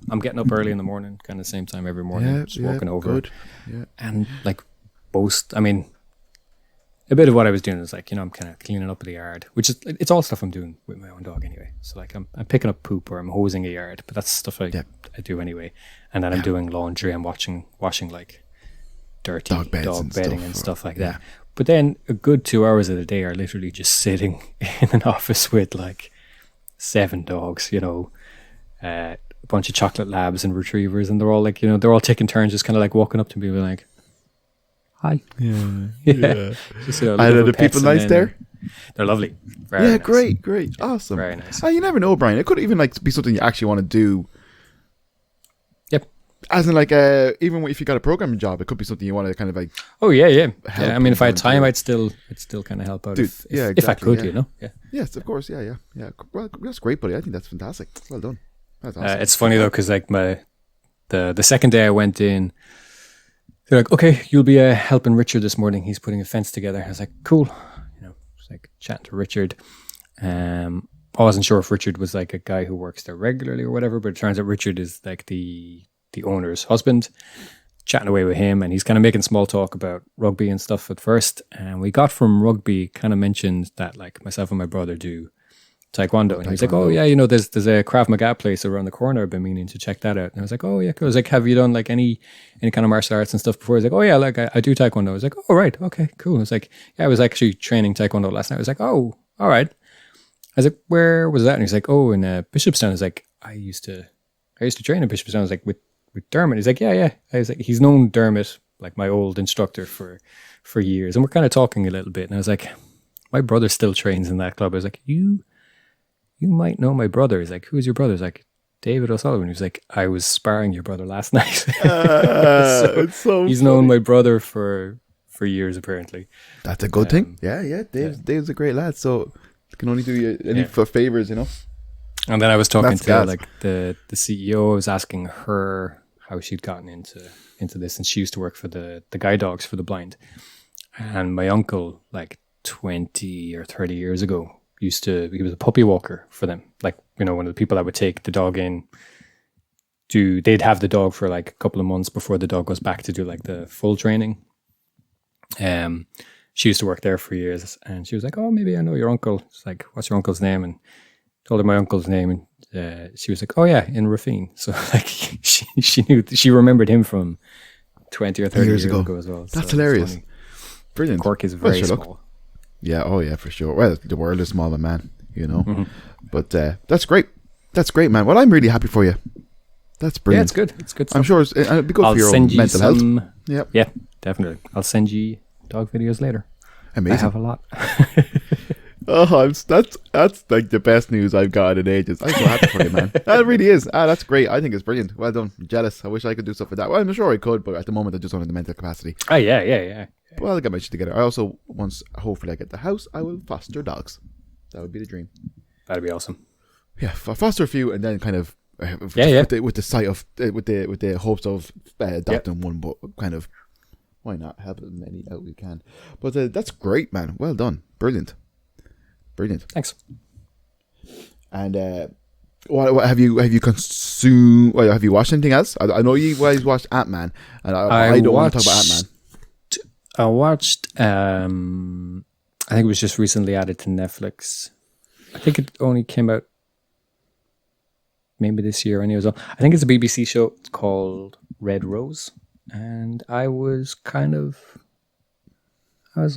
I'm getting up early in the morning, kind of same time every morning, just walking over. Good. Yeah. And like a bit of what I was doing is like, I'm kind of cleaning up the yard, which is, it's all stuff I'm doing with my own dog anyway. So like I'm picking up poop or I'm hosing a yard, but that's stuff I do anyway. And then I'm doing laundry and washing like dirty dog bedding and stuff like that. But then a good 2 hours of the day are literally just sitting in an office with like 7 dogs, a bunch of chocolate labs and retrievers, and they're all like, they're all taking turns just kind of like walking up to me and being like, hi. Yeah. Just, Are the people nice there? They're lovely. Very nice. Great. Awesome. Very nice. You never know, Brian. It could even like be something you actually want to do. Yep. As in like, even if you got a programming job, it could be something you want to kind of like. Oh yeah. I mean, if I had time, I'd still kind of help out. Dude, if I could, Yeah. Yes, of course. Yeah. Well, that's great, buddy. I think that's fantastic. Well done. That's awesome. It's funny though, because like the second day I went in, they're like, okay, you'll be helping Richard this morning. He's putting a fence together. I was like, cool. Just like chatting to Richard. I wasn't sure if Richard was like a guy who works there regularly or whatever, but it turns out Richard is like the owner's husband. Chatting away with him, and he's kind of making small talk about rugby and stuff at first. And we got from rugby, kind of mentioned that like myself and my brother do Taekwondo, and he's like, oh yeah, there's a Krav Maga place around the corner. I've been meaning to check that out. And I was like, oh yeah, cool. I was like, have you done like any kind of martial arts and stuff before? He's like, oh yeah, like I do Taekwondo. I was like, oh right, okay, cool. I was like, yeah, I was actually training Taekwondo last night. I was like, oh, all right. I was like, where was that? And he's like, oh, in Bishopstown. I was like, I used to train in Bishopstown. I was like, with Dermot. He's like, yeah. I was like, he's known Dermot, like my old instructor for years, and we're kind of talking a little bit. And I was like, my brother still trains in that club. I was like, you might know my brother. He's like, who's your brother? He's like, David O'Sullivan. He was like, I was sparring your brother last night. It's so he's known my brother for years, apparently. That's a good thing. Yeah. Dave's a great lad. So can only do you any for favors, And then I was talking to like the CEO. I was asking her how she'd gotten into this, and she used to work for the guide dogs for the blind. And my uncle, like 20 or 30 years ago, he was a puppy walker for them. Like, one of the people that would take the dog in, they'd have the dog for like a couple of months before the dog goes back to do like the full training. She used to work there for years, and she was like, oh, maybe I know your uncle. It's like, what's your uncle's name? And told her my uncle's name, and she was like, oh yeah, in Rafine. So like she remembered him from 20 or 30 years ago as well. That's hilarious. Brilliant. Cork is very small. Yeah, oh yeah, for sure. Well, the world is smaller, man, But that's great. That's great, man. Well, I'm really happy for you. That's brilliant. Yeah, it's good. It's good stuff. I'm sure it'll be good for your own mental health. Yep. Yeah, definitely. I'll send you dog videos later. Amazing. I have a lot. Oh, that's like the best news I've got in ages. I'm so happy for you, man. That really is. That's great. I think it's brilliant. Well done. I'm jealous. I wish I could do stuff like that. Well, I'm sure I could, but at the moment I just don't have the mental capacity. Oh yeah. Well, I'll get my shit together. I also, once hopefully I get the house, I will foster dogs. That would be the dream. That'd be awesome. Yeah, foster a few and then kind of with the sight of with the hopes of adopting one, but kind of why not help as many out we can. But that's great, man. Well done. Brilliant. Thanks. And what have you consumed? Well, have you watched anything else? I know you guys watched Antman, and I don't want to talk about Antman. I watched. I think it was just recently added to Netflix. I think it only came out maybe this year. Anyway, I think it's a BBC show. It's called Red Rose, and I was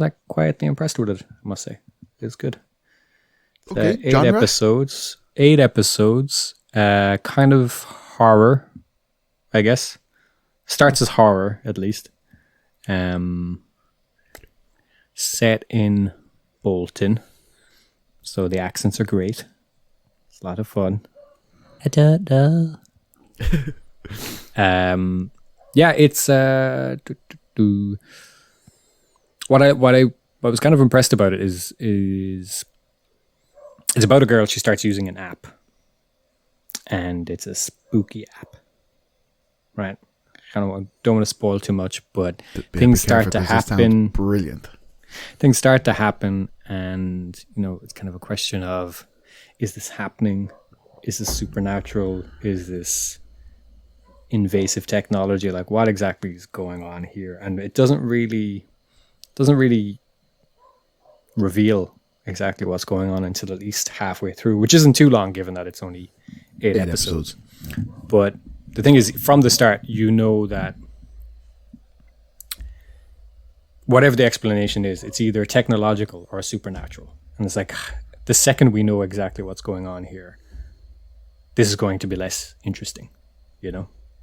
like quietly impressed with it. I must say, it's good. Okay, 8 episodes. 8 episodes. Kind of horror, I guess. Starts as horror, at least. Set in Bolton, so the accents are great. It's a lot of fun. Yeah, it's what I was kind of impressed about it is it's about a girl. She starts using an app, and it's a spooky app. Right? I don't want to spoil too much, but things start to happen. Brilliant. Things start to happen, and it's kind of a question of: is this happening? Is this supernatural? Is this invasive technology? Like, what exactly is going on here? And it doesn't really reveal exactly what's going on until at least halfway through, which isn't too long given that it's only eight episodes. But the thing is, from the start, that whatever the explanation is, it's either technological or supernatural. And it's like, the second we know exactly what's going on here, this is going to be less interesting,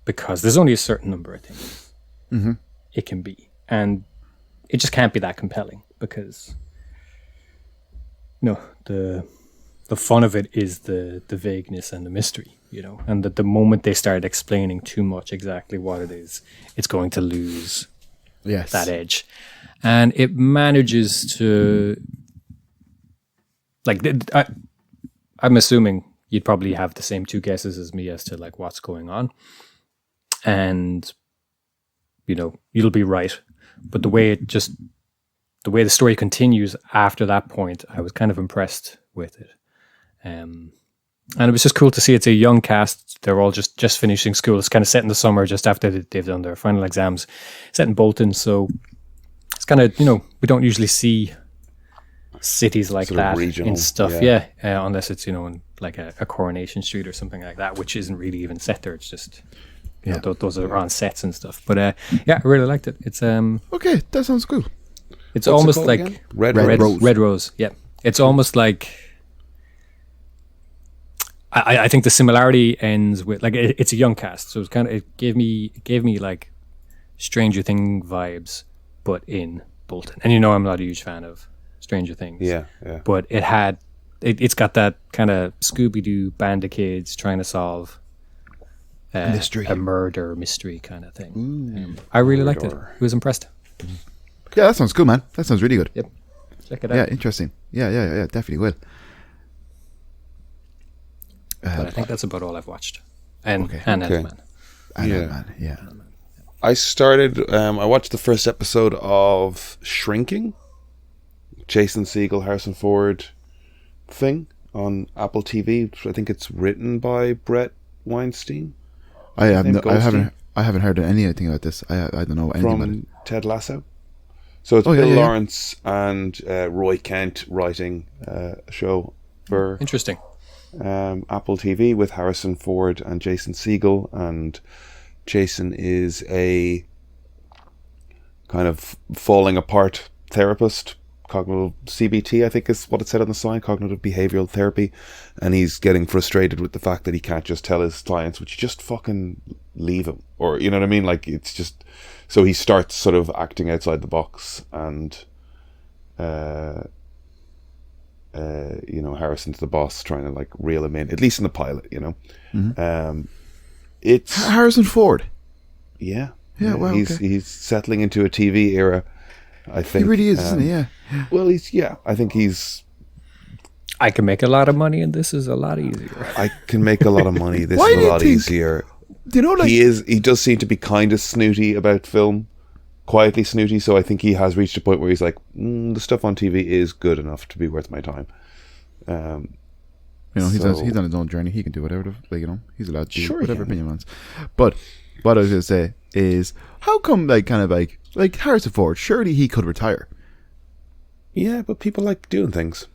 because there's only a certain number of things it can be. And it just can't be that compelling because, the fun of it is the vagueness and the mystery, and that the moment they start explaining too much exactly what it is, it's going to lose that edge. And it manages to, I'm assuming you'd probably have the same two guesses as me as to like what's going on. And, you'll be right. But the way the story continues after that point, I was kind of impressed with it. And it was just cool to see it's a young cast. They're all just finishing school. It's kind of set in the summer just after they've done their final exams, set in Bolton. So it's kind of, we don't usually see cities like sort that in stuff. Unless it's, in like a Coronation Street or something like that, which isn't really even set there. It's just, those are on sets and stuff. But I really liked it. It's okay, that sounds cool. It's What's almost it like again? Red Rose. Red Rose. Yeah, it's almost like. I think the similarity ends with like it's a young cast, so it gave me like Stranger Thing vibes, but in Bolton. And I'm not a huge fan of Stranger Things. Yeah. But it's got that kind of Scooby-Doo band of kids trying to solve a murder mystery kind of thing. I really liked it. I was impressed. Yeah, that sounds cool, man. That sounds really good. Yep. Check it out. Yeah, interesting. Yeah, definitely will. But I think that's about all I've watched. And Antman. Yeah. I watched the first episode of Shrinking, Jason Segel, Harrison Ford thing on Apple TV. I think it's written by Brett Weinstein. I haven't heard anything about this. I don't know anything about it. Ted Lasso. So it's Bill Lawrence and Roy Kent writing a show for interesting. Apple TV with Harrison Ford and Jason Segel, and Jason is a kind of falling apart therapist, cognitive CBT, I think is what it said on the sign, cognitive behavioral therapy, and he's getting frustrated with the fact that he can't just tell his clients, would you just fucking leave him, or you know what I mean, like it's just, so he starts sort of acting outside the box, and Harrison's the boss trying to like reel him in, at least in the pilot, it's Harrison Ford. Yeah, wow, he's settling into a TV era, I think. He really is, isn't he? Yeah. Well, I think I can make a lot of money and this is a lot easier. I can make a lot of money, this is a lot easier. Do you know, like, he does seem to be kind of snooty about film, quietly snooty, so I think he has reached a point where he's like, the stuff on TV is good enough to be worth my time. He's on his own journey. He can do whatever, he's allowed to do whatever opinion he wants. But what I was going to say is, how come, like Harrison Ford, surely he could retire. Yeah, but people like doing things.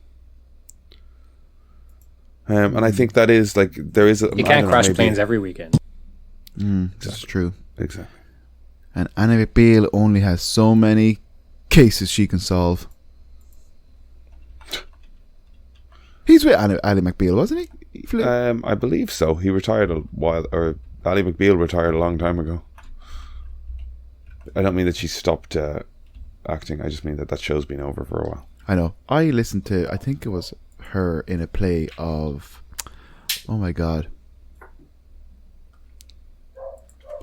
And I think that is, like, there is a... You can't crash planes every weekend. That's true. Exactly. And Annie McBeal only has so many cases she can solve. He's with Ally McBeal, wasn't he? I believe so. He retired a while, or Ally McBeal retired a long time ago. I don't mean that she stopped acting. I just mean that show's been over for a while. I know. I listened to, I think it was her in a play of, oh my god.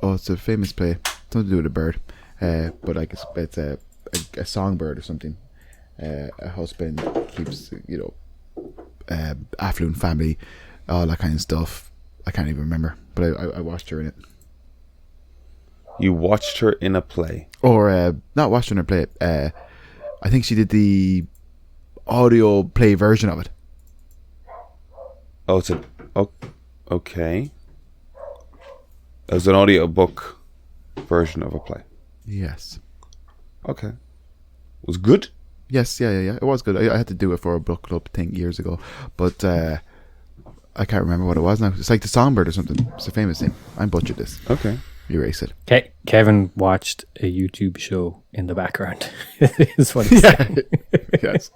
Oh, it's a famous play. Something to do with a bird. But like it's a songbird or something. A husband keeps, affluent family, all that kind of stuff. I can't even remember, but I watched her in it. You watched her in a play. Or not watched her in a play. I think she did the audio play version of it. Oh, okay. It was an audiobook version of a play. Yes. Okay. Was good? Yes, yeah. It was good. I had to do it for a book club thing years ago, but I can't remember what it was now. It's like the Songbird or something. It's a famous thing. I butchered this. Okay. Erase it. Kevin watched a YouTube show in the background. Is what he's saying. Yes.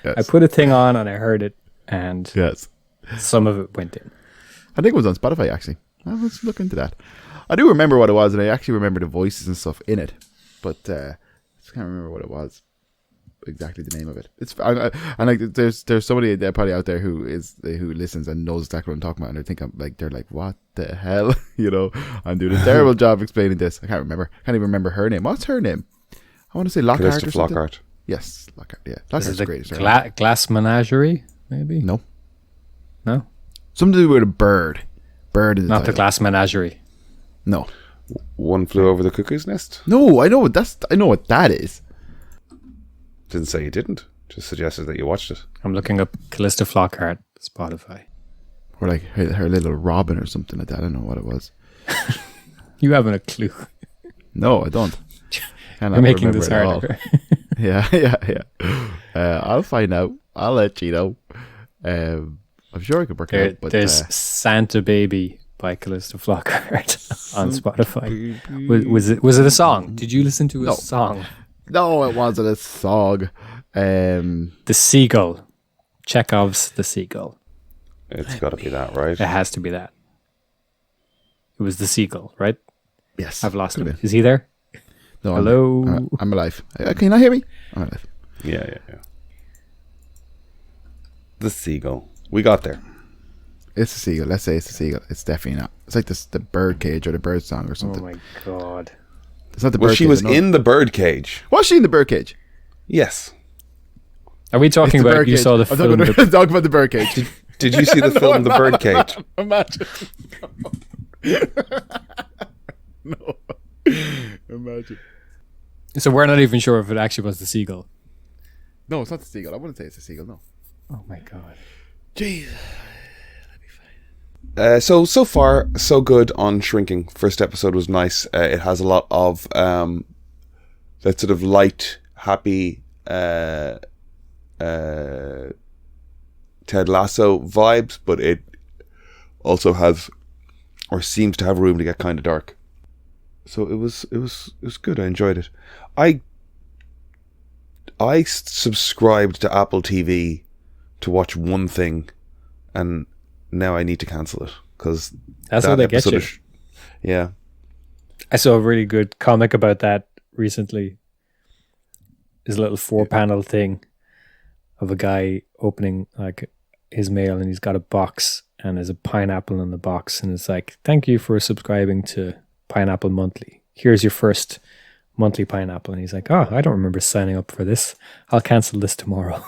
I put a thing on and I heard it, and Yes. some of it went in. I think it was on Spotify, actually. Let's look into that. I do remember what it was, and I actually remember the voices and stuff in it, but I just can't remember what it was. Exactly the name of it. It's and like there's somebody there probably out there who listens and knows exactly what I'm talking about, and they think they're like, what the hell? I'm doing a terrible job explaining this. I can't remember. I can't even remember her name. What's her name? I want to say Lockhart or something. Lockhart. Yes, Lockhart. Yeah, Lockhart's Is great. it Glass Menagerie? Maybe No, something to do with a bird. Bird is not the title. Glass Menagerie. No, One Flew Over the Cuckoo's Nest. no. I know what that is. Didn't say you didn't. Just suggested that you watched it. I'm looking up Callista Flockhart Spotify. Or like her little Robin or something like that. I don't know what it was. You haven't a clue. No, I don't. You're making this harder. Yeah. I'll find out. I'll let you know. I'm sure I could work it out. But There's Santa Baby by Callista Flockhart on Spotify. Was it a song? Did you listen to a song? no, it wasn't a song. The Seagull. Chekhov's The Seagull. It's got to be that, right? It has to be that. It was The Seagull, right? Yes, I've lost could him. have been. Is he there? No, Hello? I'm alive. Can you not hear me? I'm alive. Yeah. The Seagull. We got there. It's a seagull. Let's say it's a seagull. It's definitely not. It's like the bird cage or the bird song or Oh something. my god. It's not the Well, bird she cage. was I know. in the bird cage. Was she in the bird cage? Yes. Are we talking It's the about bird you cage. saw the I'm film? talking about the bird cage. Did you see the film The Bird Cage? Imagine. No. Imagine. So we're not even sure if it actually was the seagull. No, it's not the seagull. I wouldn't say it's a seagull. No. Oh my god. Jeez. So far, so good on Shrinking. First episode was nice. It has a lot of that sort of light, happy Ted Lasso vibes, but it also has, or seems to have, room to get kind of dark. So it was good. I enjoyed it. I subscribed to Apple TV to watch one thing, and now I need to cancel it because That's how they get you. Yeah. I saw a really good comic about that recently. It's a little 4-panel thing of a guy opening like his mail, and he's got a box and there's a pineapple in the box, and it's like, thank you for subscribing to Pineapple Monthly. Here's your first monthly pineapple. And he's like, oh, I don't remember signing up for this. I'll cancel this tomorrow.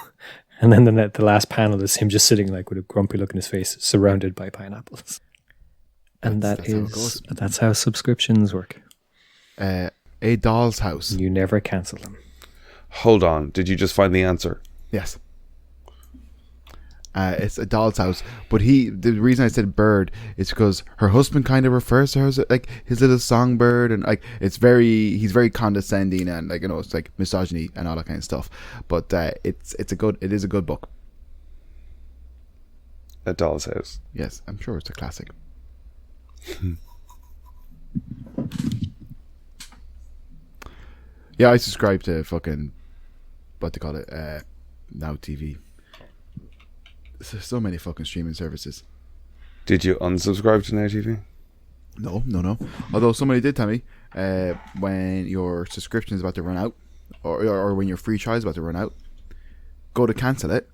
And then the last panel is him just sitting like with a grumpy look in his face, surrounded by pineapples. And that's how subscriptions work. A Doll's House. You never cancel them. Hold on. Did you just find the answer? Yes. It's A Doll's House, but the reason I said bird is because her husband kind of refers to her as like his little songbird, and like he's very condescending, and like, it's like misogyny and all that kind of stuff. But it is a good book. A Doll's House. Yes, I'm sure it's a classic. Yeah, I subscribe to fucking what they call it, Now TV. There's so many fucking streaming services. Did you unsubscribe to Now TV? No. Although somebody did tell me when your subscription is about to run out, or when your free trial is about to run out, go to cancel it.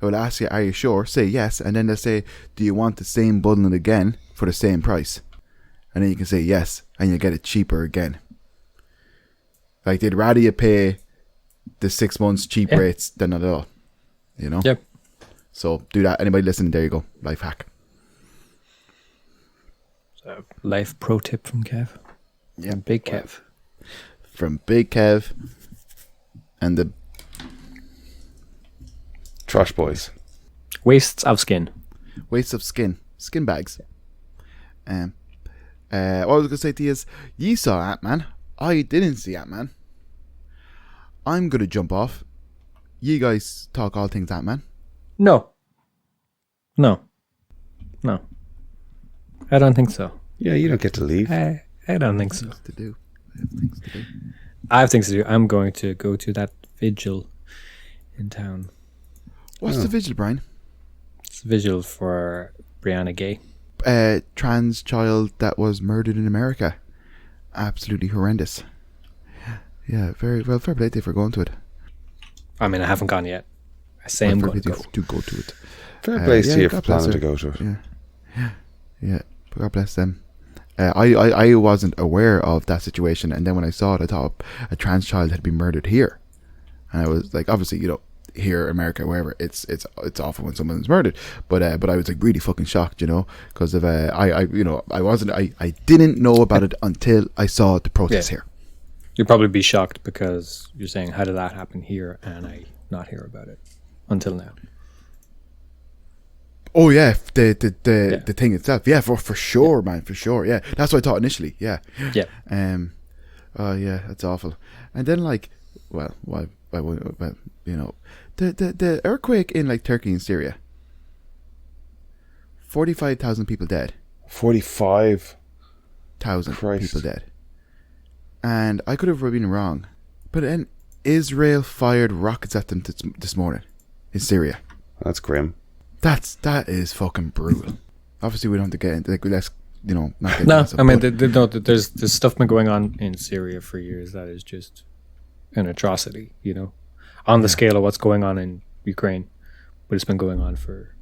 It will ask you, are you sure? Say yes, and then they'll say, do you want the same bundle again for the same price? And then you can say yes, and you get it cheaper again. Like, they'd rather you pay the 6 months cheap rates than not at all. Yep. So do that. Anybody listening, there you go. Life hack. Life pro tip from Kev. Yeah, Big Kev. From Big Kev and the Trash boys. Wastes of skin. waste of skin bags. What I was gonna say to you is, you saw Ant-Man. I didn't see Ant-Man. I'm gonna jump off. You guys talk all things Ant-Man. No. I don't think so. Yeah, you don't get to leave. I don't think so. To do. I have things to do. I have things to do. I'm going to go to that vigil in town. What's the vigil, Brian? It's a vigil for Brianna Gay. Trans child that was murdered in America. Absolutely horrendous. Yeah, very well. Fair play to you for going to it. I mean, I haven't gone yet. I say I'm going to go. To go to it. Fair play to you for God bless planning her. to go to it. Yeah. God bless them. I wasn't aware of that situation, and then when I saw it, I thought a trans child had been murdered here, and I was like, obviously, here, America, wherever, it's awful when someone's murdered, but I was like really fucking shocked, because of I didn't know about it until I saw the protest here. You'll probably be shocked because you're saying, how did that happen here, and I not hear about it until now. Oh yeah, the thing itself, yeah, for sure, man, for sure, yeah. That's what I thought initially, yeah. Oh yeah, that's awful. And then the earthquake in Turkey and Syria, 45,000 people dead. 45,000 people dead. And I could have been wrong, but then Israel fired rockets at them this morning in Syria. That's grim. That is fucking brutal. Obviously, we don't have to get into let's not get No, into I mean, there's stuff been going on in Syria for years that is just an atrocity, on the scale of what's going on in Ukraine, but it's been going on for.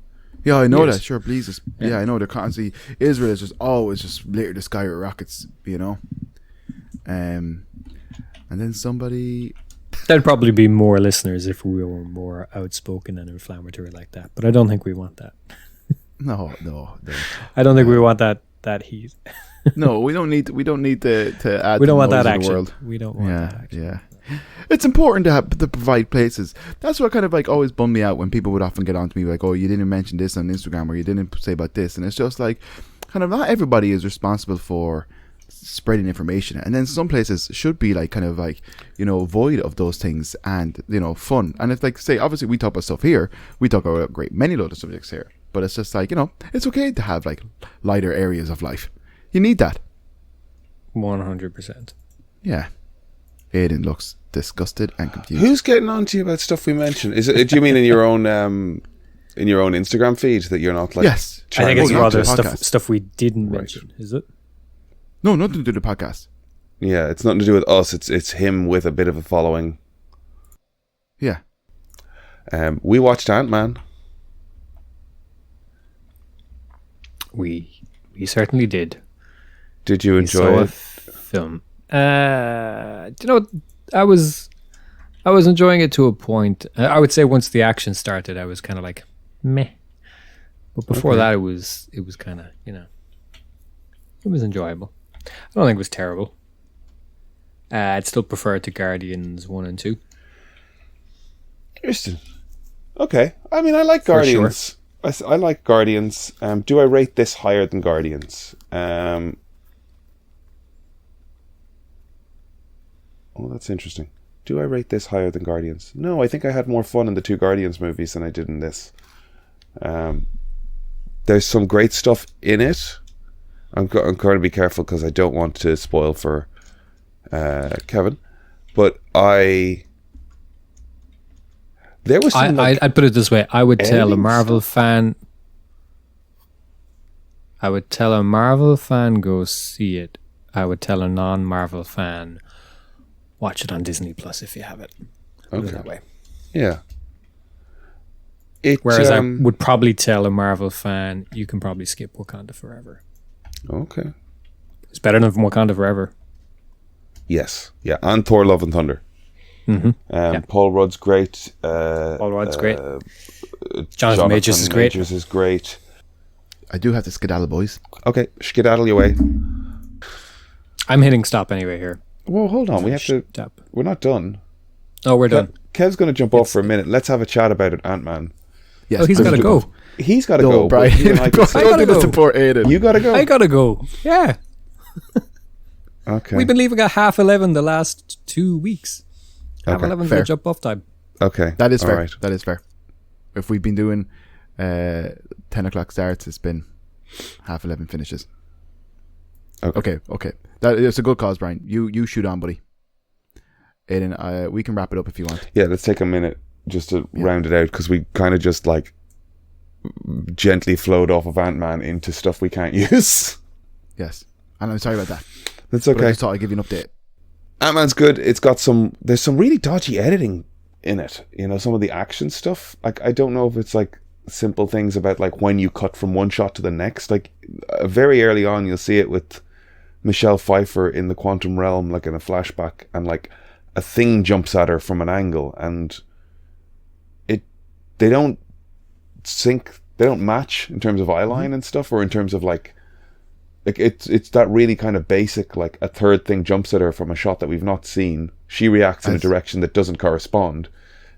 Yeah, I know years. that. Sure, please. Yeah, I know. They're constantly. Israel is just always just litter the sky with rockets, and then somebody. There'd probably be more listeners if we were more outspoken and inflammatory like that, but I don't think we want that. No. I don't think we want that heat. No, we don't need to add. We don't want noise that in the action. world. We don't want that action. Yeah. It's important to provide places. That's what kind of always bummed me out when people would often get on to me like, oh, you didn't mention this on Instagram or you didn't say about this, and it's just like, kind of not everybody is responsible for spreading information, and then some places should be void of those things and fun. And if say obviously we talk about stuff here, we talk about a great many load of subjects here, but it's just it's okay to have lighter areas of life. You need that. 100%. Yeah. Aiden looks disgusted and confused. Who's getting on to you about stuff we mentioned? Is it? Do you mean in your own Instagram feed that you're not Yes, I think it's not rather the podcast. stuff we didn't mention. Is it? No, nothing to do with the podcast. Yeah, it's nothing to do with us. It's him with a bit of a following. Yeah. We watched Antman. We certainly did. Did you enjoy saw it? a film. I was enjoying it to a point. I would say once the action started, I was kind of like meh. But before that, it was kind of it was enjoyable. I don't think it was terrible. I'd still prefer it to Guardians 1 and 2. Interesting. Okay. I mean, I like Guardians. I like Guardians. Do I rate this higher than Guardians? Oh, that's interesting. Do I rate this higher than Guardians? No, I think I had more fun in the two Guardians movies than I did in this. There's some great stuff in it. I'm going to be careful because I don't want to spoil for Kevin. But there was some, I'd put it this way. I would tell a Marvel fan go see it. I would tell a non-Marvel fan watch it on Disney Plus if you have it. Put it that way. Yeah. Whereas I would probably tell a Marvel fan, you can probably skip Wakanda Forever. Okay. It's better than Wakanda Forever. Yes. Yeah. And Thor: Love and Thunder. Mm-hmm. Paul Rudd's great. Paul Rudd's great. Jonathan Majors is great. Majors is great. I do have to skedaddle, boys. Okay, skedaddle your way. I'm hitting stop anyway here. Whoa, hold on. We have to. Stop. We're not done. Oh, we're done. Kev's going to jump off for a minute. Let's have a chat about it, Antman. Yes, Oh, he's got to go. He's got to No, go. Brian. But you and I can I gotta go. support Aiden. You got to go. I gotta go. Yeah. Okay. We've been leaving at 11:30 the last 2 weeks. Okay, 11:30 is fair. the jump off time. Okay. That is All fair. right. That is fair. If we've been doing 10 o'clock starts, it's been 11:30 finishes. Okay. It's a good cause, Brian. You shoot on, buddy. Aiden, we can wrap it up if you want. Yeah, let's take a minute just to round it out, because we kind of just like gently flowed off of Antman into stuff we can't use. Yes. And I'm sorry about that. That's But I okay. just thought I'd give you an update. Antman's good. It's got there's some really dodgy editing in it. You know, some of the action stuff. Like, I don't know if it's like simple things about like when you cut from one shot to the next. Like, very early on, you'll see it with Michelle Pfeiffer in the quantum realm, like in a flashback, and like a thing jumps at her from an angle, and they don't sync, they don't match in terms of eye line and stuff, or in terms of like it's that really kind of basic, like a third thing jumps at her from a shot that we've not seen. She reacts in a direction that doesn't correspond.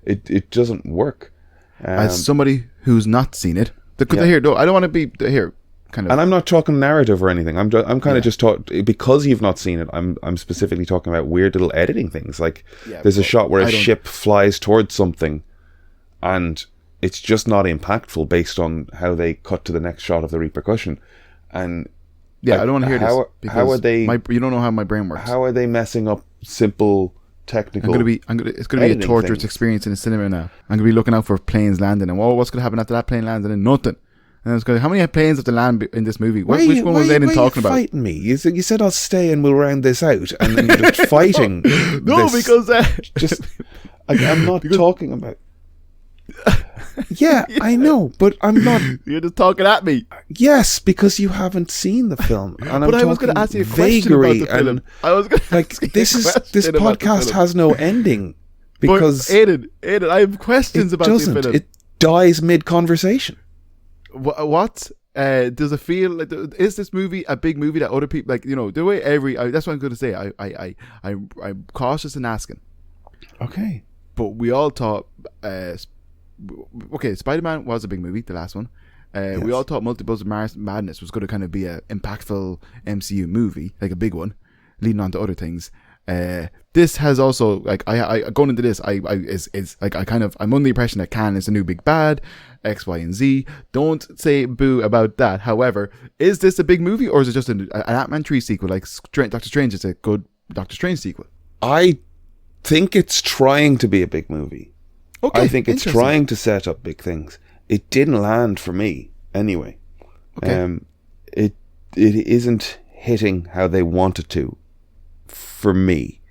It doesn't work. As somebody who's not seen it, here, no, I don't want to be here. Kind of. And I'm not talking narrative or anything. I'm kind of just talking, because you've not seen it. I'm specifically talking about weird little editing things. Like, there's a shot where a ship flies towards something, and it's just not impactful based on how they cut to the next shot of the repercussion. And I don't want to hear this. How are they? You don't know how my brain works. How are they messing up simple technical? It's gonna be a torturous experience in the cinema now. I'm gonna be looking out for planes landing, and what's gonna happen after that plane lands, and then nothing. And it's how many planes have to land in this movie? Which one was Aiden talking about? Fighting me? You said I'll stay and we'll round this out, and then you're just fighting. Because I'm not talking about. Yeah, I know, but I'm not. You're just talking at me. Yes, because you haven't seen the film, and I was going to ask you a question about the film. I was going to this podcast has no ending because Aiden, I have questions about the film. It dies mid conversation. What does it feel like? Is this movie a big movie that other people like? You know, the way that's what I'm going to say. I'm cautious in asking. Okay, but we all thought. Spider-Man was a big movie, the last one. Yes. We all thought Multiverse of Madness was going to kind of be an impactful MCU movie, like a big one, leading on to other things. This has also, like, I going into this, I'm under the impression that Khan is the new big bad, X, Y, and Z. Don't say boo about that. However, is this a big movie, or is it just an Ant-Man 3 sequel? Like Doctor Strange is a good Doctor Strange sequel. I think it's trying to be a big movie. Okay, I think it's trying to set up big things. It didn't land for me anyway. Okay. It isn't hitting how they wanted to for me.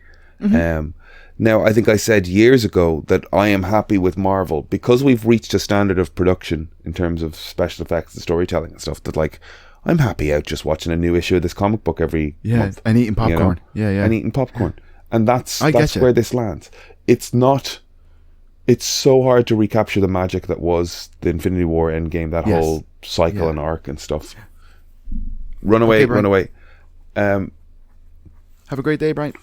Mm-hmm. Now, I think I said years ago that I am happy with Marvel because we've reached a standard of production in terms of special effects and storytelling and stuff that, like, I'm happy out just watching a new issue of this comic book every month. And eating popcorn. You know? And eating popcorn. And that's where this lands. It's not... It's so hard to recapture the magic that was the Infinity War Endgame, that whole cycle and arc and stuff. Run away. Have a great day, Brian.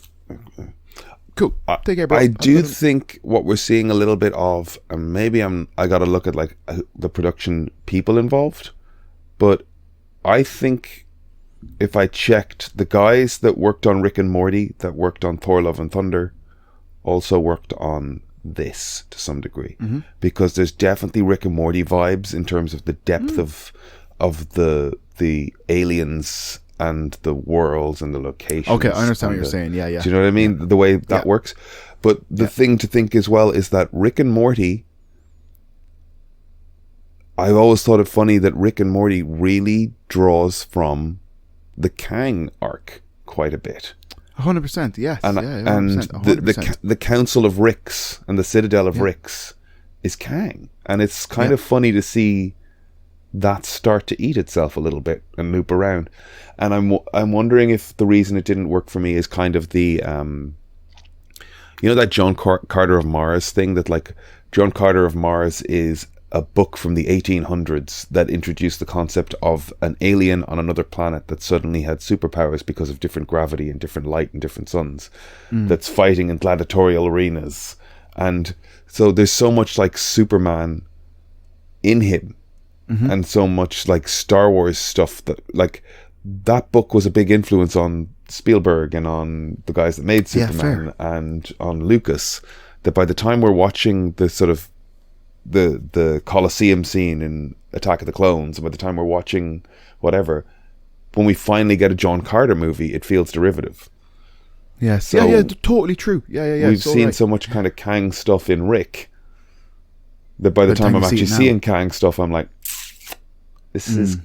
Cool. Take care, bro. I do think what we're seeing a little bit of, and maybe I got to look at like the production people involved, but I think if I checked, the guys that worked on Rick and Morty, that worked on Thor: Love and Thunder, also worked on this to some degree, because there's definitely Rick and Morty vibes in terms of the depth of the aliens and the worlds and the locations. Okay, I understand what you're saying. Yeah. Do you know what I mean? The way that works. But the thing to think as well is that Rick and Morty, I've always thought it funny that Rick and Morty really draws from the Kang arc quite a bit. 100%, yes. And 100%. The Council of Ricks and the Citadel of Ricks is Kang. And it's kind of funny to see that start to eat itself a little bit and loop around. And I'm wondering if the reason it didn't work for me is kind of the, that John Carter of Mars thing, that like John Carter of Mars is a book from the 1800s that introduced the concept of an alien on another planet that suddenly had superpowers because of different gravity and different light and different suns, that's fighting in gladiatorial arenas. And so there's so much like Superman in him, and so much like Star Wars stuff that like that book was a big influence on Spielberg and on the guys that made Superman and on Lucas, that by the time we're watching the sort of the Colosseum scene in Attack of the Clones, and by the time we're watching whatever, when we finally get a John Carter movie, it feels derivative. Yeah, So totally true. Yeah. we've seen so much kind of Kang stuff in Rick that by the time I'm actually seeing Kang stuff, I'm like, this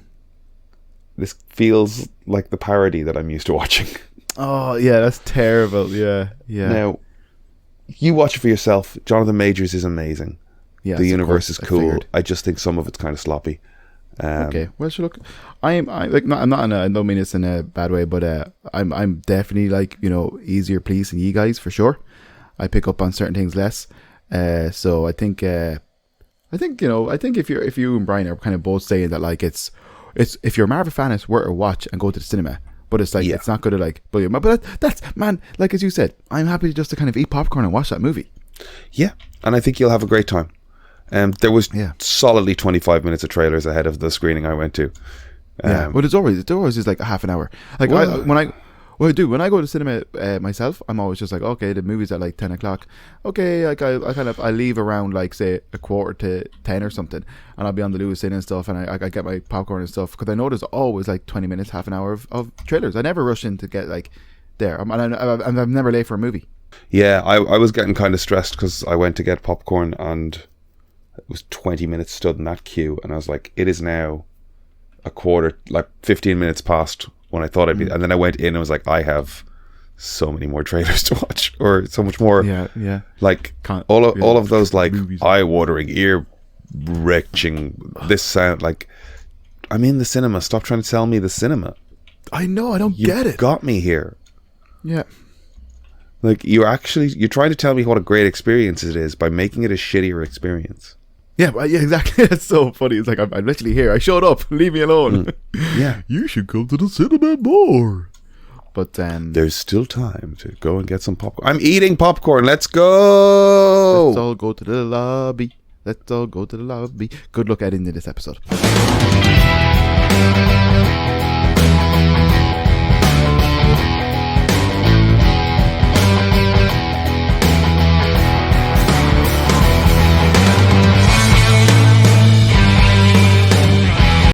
feels like the parody that I'm used to watching. Oh yeah, that's terrible. Yeah. Now, you watch it for yourself. Jonathan Majors is amazing. Yeah, the universe is cool. I just think some of it's kind of sloppy. Okay, well, so look, I'm like, not, I'm not in a, I don't mean this in a bad way, but I'm definitely like, you know, easier pleased than you guys for sure. I pick up on certain things less. So I think you know, I think if you and Brian are kind of both saying that like it's if you're a Marvel fan, it's worth a watch and go to the cinema. But it's like it's not good to like, but that's man, like as you said, I'm happy just to kind of eat popcorn and watch that movie. Yeah, and I think you'll have a great time. There was solidly 25 minutes of trailers ahead of the screening I went to. But it's always just like a half an hour. Like when I go to cinema myself, I'm always just like, okay, the movie's at like 10 o'clock. Okay, like I leave around like say 9:45 or something, and I'll be on the Lewis Inn and stuff, and I get my popcorn and stuff because I know there's always like 20 minutes, half an hour of trailers. I never rush in to get like there. I'm never late for a movie. Yeah, I was getting kind of stressed because I went to get popcorn and it was 20 minutes stood in that queue, and I was like, it is now 15 minutes past when I thought I'd be, and then I went in and was like, I have so many more trailers to watch, or so much more. Yeah. Like all of those like eye-watering, ear-wrenching. This sound like I'm in the cinema. Stop trying to sell me the cinema. I know. I don't get it. Got me here. Yeah. Like you're trying to tell me what a great experience it is by making it a shittier experience. Yeah, exactly. It's so funny. It's like I'm literally here. I showed up. Leave me alone. Yeah, you should come to the cinema more. But there's still time to go and get some popcorn. I'm eating popcorn. Let's go. Let's all go to the lobby. Good luck editing this episode.